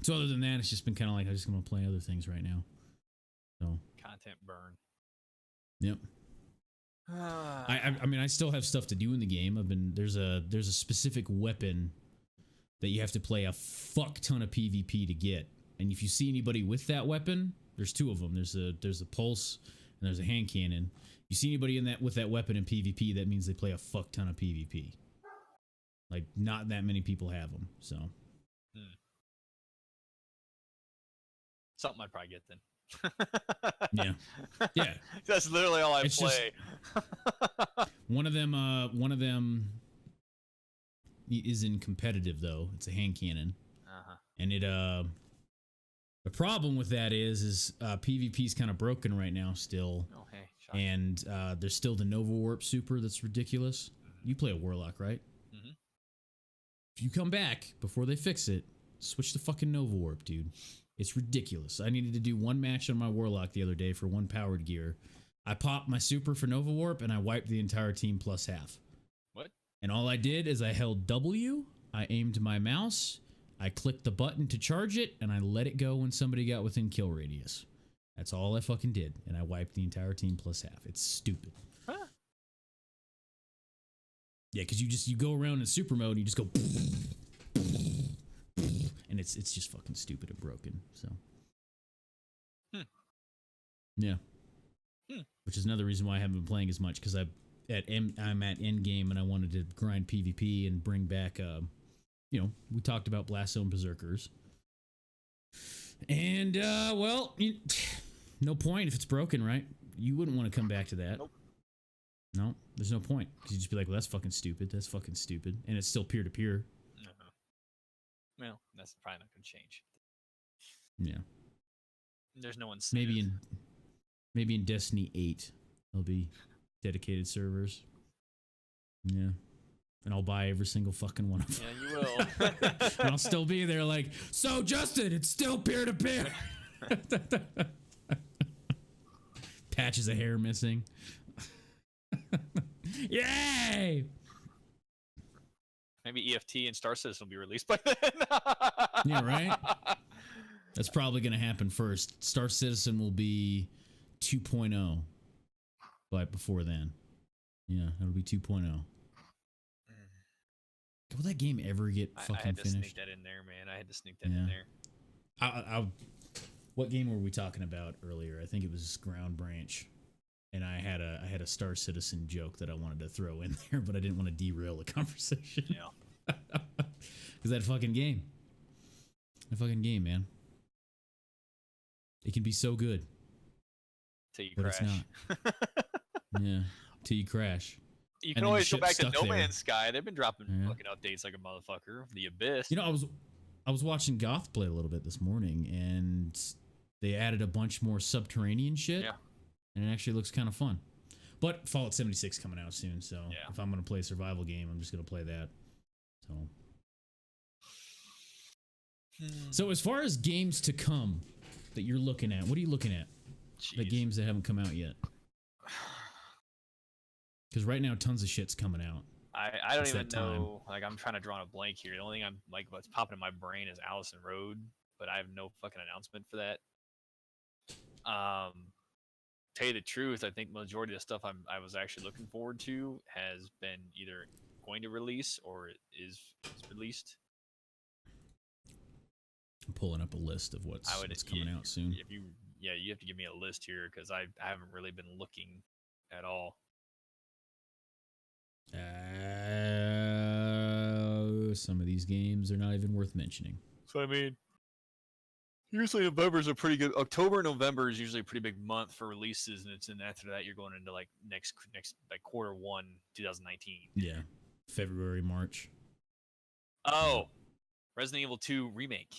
So other than that, it's just been kind of like, I'm just going to play other things right now. So content burn. Yep. I mean, I still have stuff to do in the game. There's a specific weapon that you have to play a fuck ton of PvP to get. And if you see anybody with that weapon, there's 2 of them. There's a pulse and there's a hand cannon. You see anybody with that weapon in PvP, that means they play a fuck ton of PvP. Like, not that many people have them, so. Something I'd probably get then. Yeah. That's literally all I play. One of them is in competitive though. It's a hand cannon. And the problem with that is PvP is kind of broken right now still. Oh, hey. Shocking. And there's still the Nova Warp super that's ridiculous. You play a Warlock, right? Mm-hmm. If you come back before they fix it, switch to fucking Nova Warp, dude. It's ridiculous. I needed to do one match on my Warlock the other day for one powered gear. I popped my super for Nova Warp and I wiped the entire team plus half. What? And all I did is I held W, I aimed my mouse, I clicked the button to charge it, and I let it go when somebody got within kill radius. That's all I fucking did. And I wiped the entire team plus half. It's stupid. Huh? Yeah, because you go around in super mode and you just go and it's just fucking stupid and broken. So yeah. Which is another reason why I haven't been playing as much, because I'm at end game and I wanted to grind PvP and bring back we talked about Blast Zone Berserkers. And no point if it's broken, right? You wouldn't want to come back to that. Nope. No, there's no point. Because you'd just be like, well, that's fucking stupid. That's fucking stupid. And it's still peer-to-peer. Well, that's probably not going to change. Yeah. There's no incentive. Maybe in Destiny 8, there'll be dedicated servers. Yeah. And I'll buy every single fucking one of them. Yeah, you will. And I'll still be there like, so Justin, it's still peer-to-peer. Patches of hair missing. Yay! Maybe EFT and Star Citizen will be released by then. Yeah, right? That's probably going to happen first. Star Citizen will be 2.0 before then. Yeah, it'll be 2.0. Will that game ever get fucking I had to finished? sneak that in there, man. I had to sneak that in there. What game were we talking about earlier? I think it was Ground Branch. And I had a Star Citizen joke that I wanted to throw in there, but I didn't want to derail the conversation. Yeah. Because that fucking game. That fucking game, man. It can be so good. Till you but crash. It's not. Yeah. Till you crash. You And can then always the go back ship's to stuck No there. Man's Sky. They've been dropping Yeah. fucking updates like a motherfucker. The Abyss. You know, I was watching Goth play a little bit this morning, and they added a bunch more subterranean shit. Yeah. And it actually looks kind of fun. But Fallout 76 coming out soon, so Yeah. if I'm going to play a survival game, I'm just going to play that. So as far as games to come that you're looking at, what are you looking at? The Jeez. games that haven't come out yet. Because right now, tons of shit's coming out. I don't It's even that time. know. Like, I'm trying to draw on a blank here. The only thing I'm like, what's popping in my brain is Allison Road, but I have no fucking announcement for that. Tell you the truth, I think majority of the stuff I was actually looking forward to has been either going to release or is released. I'm pulling up a list of what's coming out soon. If you have to give me a list here because I haven't really been looking at all. Some of these games are not even worth mentioning. So I mean, usually November's a pretty good. October, November is usually a pretty big month for releases, and after that you're going into like next like quarter 1, 2019. Yeah, February, March. Oh, Resident Evil 2 remake.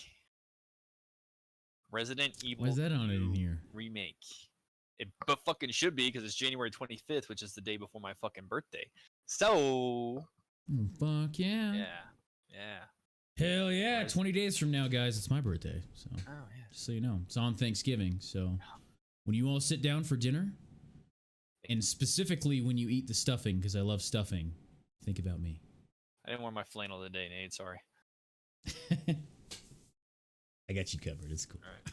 Resident Evil. Why is that on it 2 in here? remake? It but fucking should be because it's January 25th, which is the day before my fucking birthday. So. Oh, fuck yeah. Yeah. Hell yeah. 20 days from now, guys, it's my birthday. So Oh yeah. just so you know, it's on Thanksgiving. So when you all sit down for dinner, and specifically when you eat the stuffing, because I love stuffing, think about me. I didn't wear my flannel today, Nate. Sorry. I got you covered. It's cool. All right.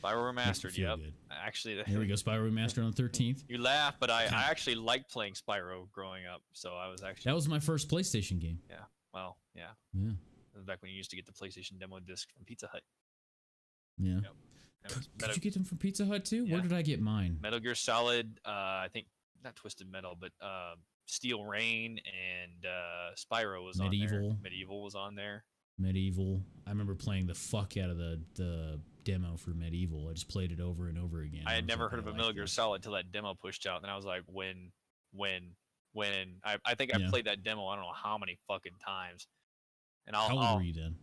Spyro Remastered. feel Yep. good. Actually, There we go. Spyro Remastered on the 13th. You laugh, but I actually liked playing Spyro growing up. So I was actually. That was my first PlayStation game. Yeah. Well, yeah. Yeah. That was back when you used to get the PlayStation demo disc from Pizza Hut. Yeah. Yep. And it was Did you get them from Pizza Hut too? Yeah. Where did I get mine? Metal Gear Solid. I think not Twisted Metal, but Steel Rain and Spyro was on there. Medieval was on there. Medieval. I remember playing the fuck out of the demo for Medieval. I just played it over and over again. I had was never like, heard of I a like Metal Gear this. Solid until that demo pushed out. And I was like, when? I think I Yeah. played that demo. I don't know how many fucking times. And How old were you then?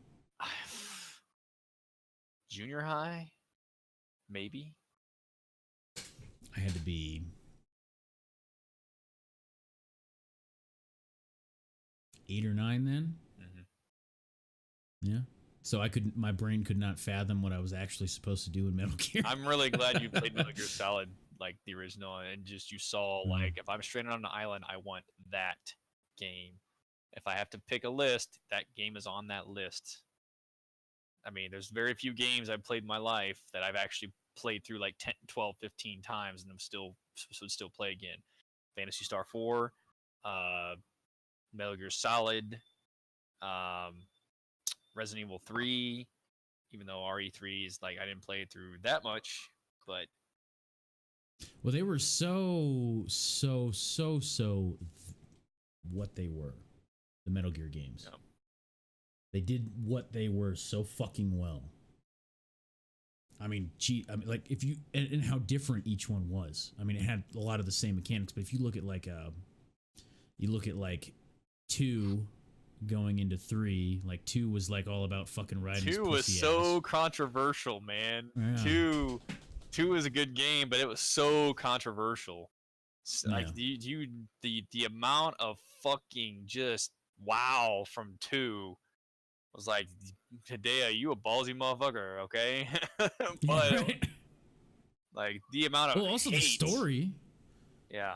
Junior high, maybe. I had to be 8 or 9 then. Mm-hmm. Yeah. So my brain could not fathom what I was actually supposed to do in Metal Gear. I'm really glad you played Metal Gear Solid, like the original, and just you saw like if I'm stranded on an island, I want that game. If I have to pick a list, that game is on that list. I mean, there's very few games I've played in my life that I've actually played through like 10, 12, 15 times and I'm still play again. Phantasy Star 4, Metal Gear Solid, Resident Evil 3, even though RE3 is like I didn't play it through that much, but well, they were so what they were, the Metal Gear games. Yep. They did what they were so fucking well. I mean, like if you and how different each one was. I mean, it had a lot of the same mechanics, but if you look at like 2 going into 3, like 2 was like all about fucking riding. 2 was so controversial, man. Yeah. 2 is a good game, but it was so controversial. Like the amount of fucking just wow from 2 was like, Hideo, you a ballsy motherfucker, okay? But like the amount of also hate. the story. Yeah.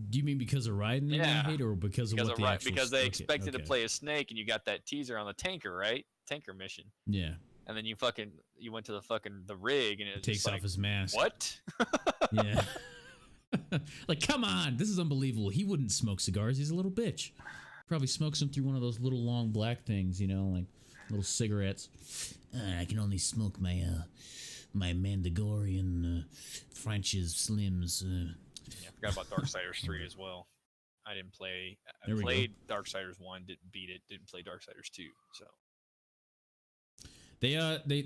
Do you mean because of Raiden they hate, or because of what the actual? Because they expected to play a snake, and you got that teaser on the tanker, right? Tanker mission. Yeah. And then you went to the rig, and it takes off his mask. What? Yeah. Like, come on, this is unbelievable. He wouldn't smoke cigars. He's a little bitch. Probably smokes them through one of those little long black things, like little cigarettes. I can only smoke my Mandalorian French's Slims. Yeah, I forgot about Darksiders 3 as well. I didn't play. I played Darksiders 1, didn't beat it. Didn't play Darksiders 2. So they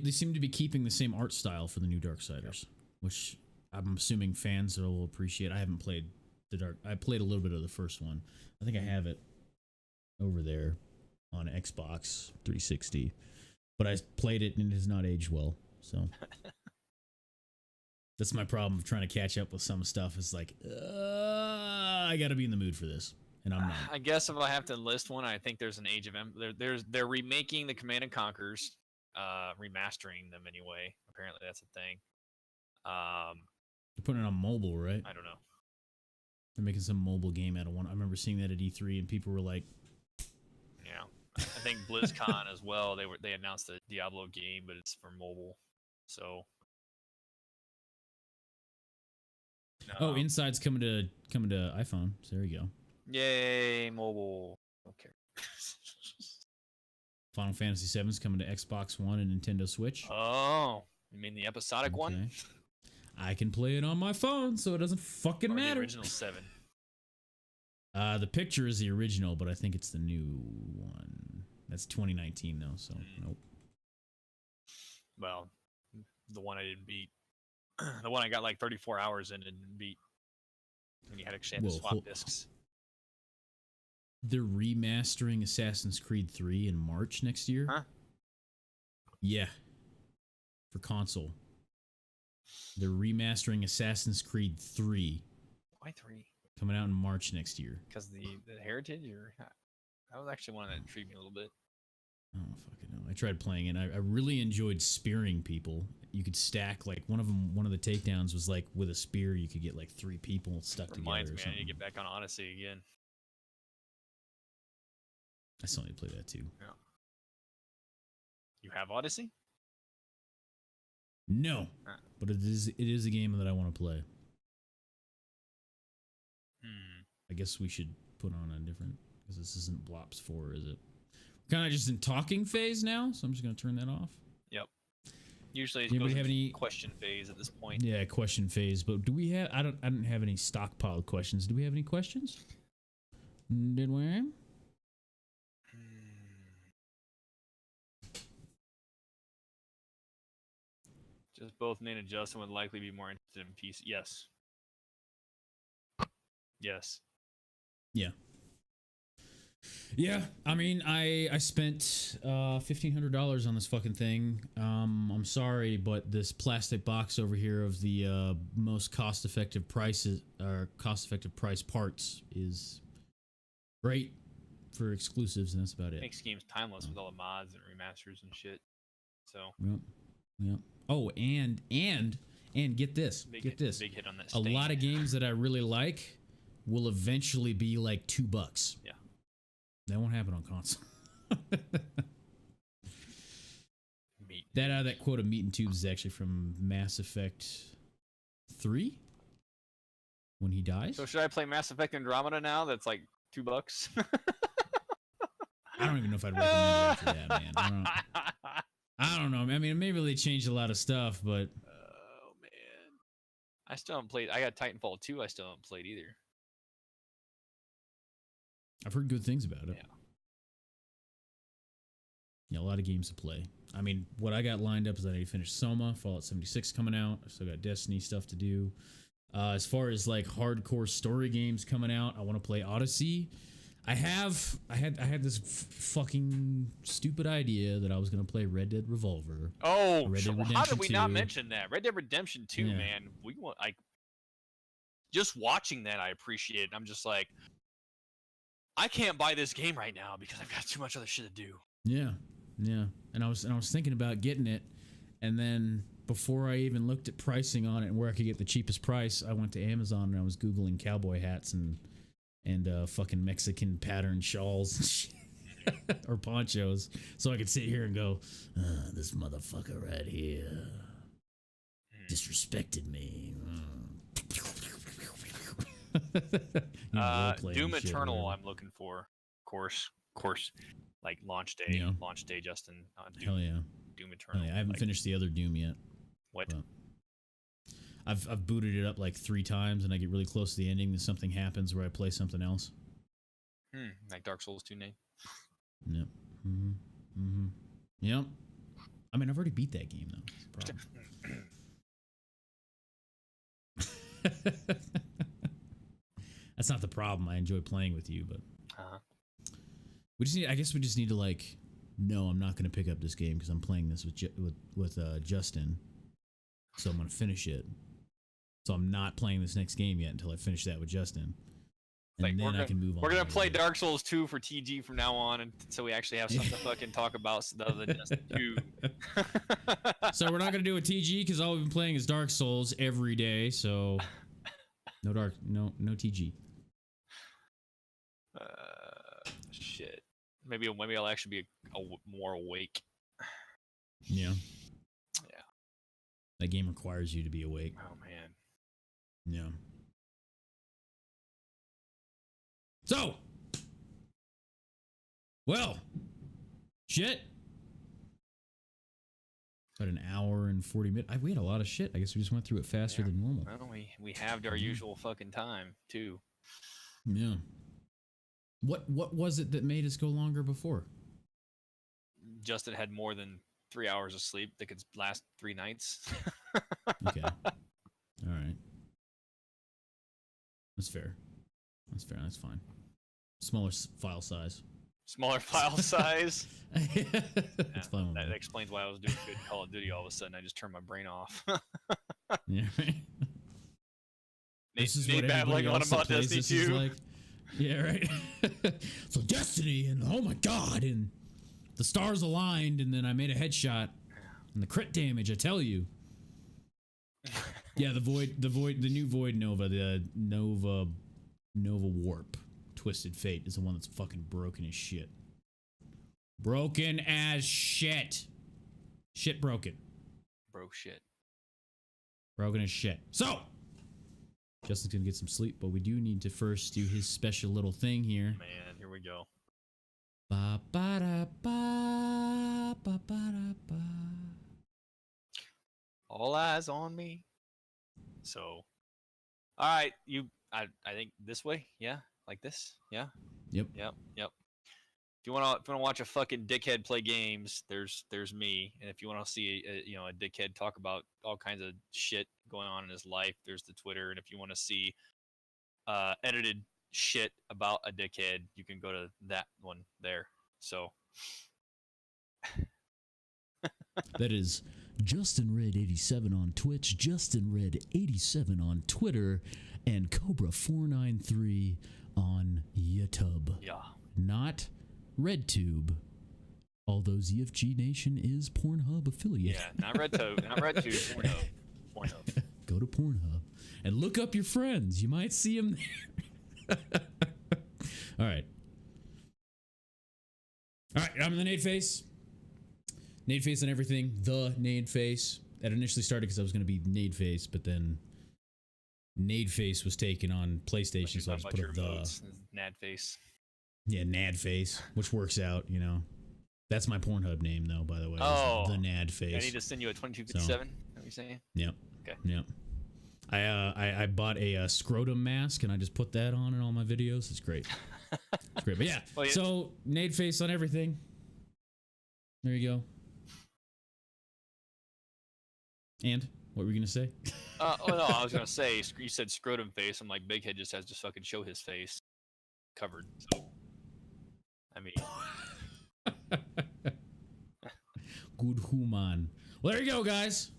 seem to be keeping the same art style for the new Darksiders, which I'm assuming fans will appreciate. I haven't played I played a little bit of the first one. I think I have it over there on Xbox 360, but I played it and it has not aged well. So that's my problem of trying to catch up with some stuff. Is like, I got to be in the mood for this, and I'm not. I guess if I have to list one, I think there's an Age of they're remaking the Command and Conquers, remastering them anyway. Apparently that's a thing. They're putting it on mobile, right? I don't know. They're making some mobile game out of one. I remember seeing that at E3, and people were like, "Yeah." I think BlizzCon as well. They announced the Diablo game, but it's for mobile. So. Oh, Inside's coming to iPhone. So there you go. Yay, mobile. Okay. Final Fantasy VII's coming to Xbox One and Nintendo Switch. Oh, you mean the episodic one? I can play it on my phone, so it doesn't fucking matter. The original 7. The picture is the original, but I think it's the new one. That's 2019 though, so nope. Well, the one I didn't beat. The one I got like 34 hours in and didn't beat. When you had a chance to swap discs. They're remastering Assassin's Creed 3 in March next year. Huh? Yeah. For console. They're remastering Assassin's Creed 3. Why 3? Coming out in March next year. Because the heritage, or that was actually one that intrigued me a little bit. I don't fucking know. I tried playing it. I really enjoyed spearing people. You could stack like one of the takedowns was like with a spear you could get like 3 people stuck together. Reminds me, I need to get back on Odyssey again. I still need to play that too. Yeah. You have Odyssey? No, but it is a game that I want to play. I guess we should put on a different, because this isn't Blops 4, is it? We're kind of just in talking phase now, so I'm just going to turn that off. Yep. Usually it Anybody goes have any question phase at this point. Yeah, question phase. But do we have? I don't have any stockpiled questions. Do we have any questions? Did we? Just both Nate and Justin would likely be more interested in PC. Yes. Yes. Yeah. Yeah, I mean, I spent $1,500 on this fucking thing. I'm sorry, but this plastic box over here of the most cost-effective prices or cost-effective price parts is great for exclusives, and that's about it. Makes games timeless with all the mods and remasters and shit. So Yep. Oh, and get this. big Get this. big hit on that. A Stain. lot of games that I really like will eventually be like $2. Yeah. That won't happen on console. Meat. That quote of meat and tubes is actually from Mass Effect 3 when he dies. So should I play Mass Effect Andromeda now? That's like $2. I don't even know if I'd recommend it after that, man. I don't know. I mean, maybe they changed a lot of stuff, but Oh man, I still haven't played. I got Titanfall 2. I still haven't played either. I've heard good things about it. Yeah. Yeah, a lot of games to play. I mean, what I got lined up is I need to finish Soma, Fallout 76 coming out. I've still got Destiny stuff to do. As far as like hardcore story games coming out, I want to play Odyssey. I had this fucking stupid idea that I was going to play Red Dead Revolver. Oh, Red Dead how did we 2. not mention that? Red Dead Redemption 2, Yeah. man. We want like just watching that. I appreciate it. I'm just like, I can't buy this game right now because I've got too much other shit to do. Yeah. And I was thinking about getting it, and then before I even looked at pricing on it and where I could get the cheapest price, I went to Amazon and I was Googling cowboy hats and fucking Mexican pattern shawls and shit. Or ponchos, so I could sit here and go, this motherfucker right here disrespected me. Doom Eternal, I'm looking for. Course, like launch day, Justin. Hell yeah, Doom Eternal. Hell yeah. I haven't finished the other Doom yet. What? But I've booted it up like 3 times, and I get really close to the ending, and something happens where I play something else. Like Dark Souls 2, Nate. Yep. Yep. I mean, I've already beat that game though. That's not the problem. I enjoy playing with you, but we just need to like. No, I'm not going to pick up this game because I'm playing this with Justin, so I'm going to finish it. So I'm not playing this next game yet until I finish that with Justin, and then I can move on. We're gonna play Dark Souls 2 for TG from now on, and so we actually have something to fucking talk about other than just 2. So we're not gonna do a TG because all we've been playing is Dark Souls every day. So no TG. Shit. Maybe I'll actually be more awake. Yeah. Yeah. That game requires you to be awake. Oh man. Yeah. So, well, shit. About an hour and 40 minutes. We had a lot of shit. I guess we just went through it faster than normal. Well, we halved our usual fucking time too. Yeah. What was it that made us go longer before? Justin had more than 3 hours of sleep that could last 3 nights. Okay. All right. That's fair. That's fine. Smaller file size. Smaller file size. That's fine. That explains why I was doing good Call of Duty. All of a sudden, I just turned my brain off. Yeah, right. This is what babbling on about Destiny 2. Like, yeah, right. So Destiny, and oh my god, and the stars aligned, and then I made a headshot, and the crit damage. I tell you. Yeah, the new Void Nova, the Nova Warp, Twisted Fate is the one that's fucking broken as shit. Broken as shit. Shit broken. Broke shit. Broken as shit. So, Justin's gonna get some sleep, but we do need to first do his special little thing here. Man, here we go. Ba ba da ba ba ba da ba. All eyes on me. So, all right, I think this way, yeah, like this, yeah. Yep. If you want to watch a fucking dickhead play games, there's me, and if you want to see a dickhead talk about all kinds of shit going on in his life, there's the Twitter, and if you want to see edited shit about a dickhead, you can go to that one there. So that is Justin Red 87 on Twitch, Justin Red 87 on Twitter, and Cobra 493 on YouTube. Yeah. Not RedTube, Although ZFG Nation is Pornhub affiliate. Yeah, not RedTube, Pornhub. Go to Pornhub and look up your friends. You might see them there. All right. All right, I'm the Nade Face. Nade Face on everything. The Nade Face. That initially started because I was going to be Nade Face, but then Nade Face was taken on PlayStation, so I just put a the. Nad Face. Yeah, Nad Face, which works out, you know. That's my Pornhub name, though, by the way. Oh. The Nad Face. I need to send you a 2257. Is that what you're saying? Yep. Okay. Yep. I bought a scrotum mask, and I just put that on in all my videos. It's great. It's great. But yeah, well, so Nade Face on everything. There you go. And what were you going to say? Oh, no, I was going to say, you said scrotum face. I'm like, Big Head just has to fucking show his face covered. So, I mean. Good human. Well, there you go, guys.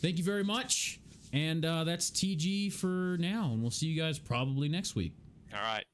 Thank you very much. And that's TG for now. And we'll see you guys probably next week. All right.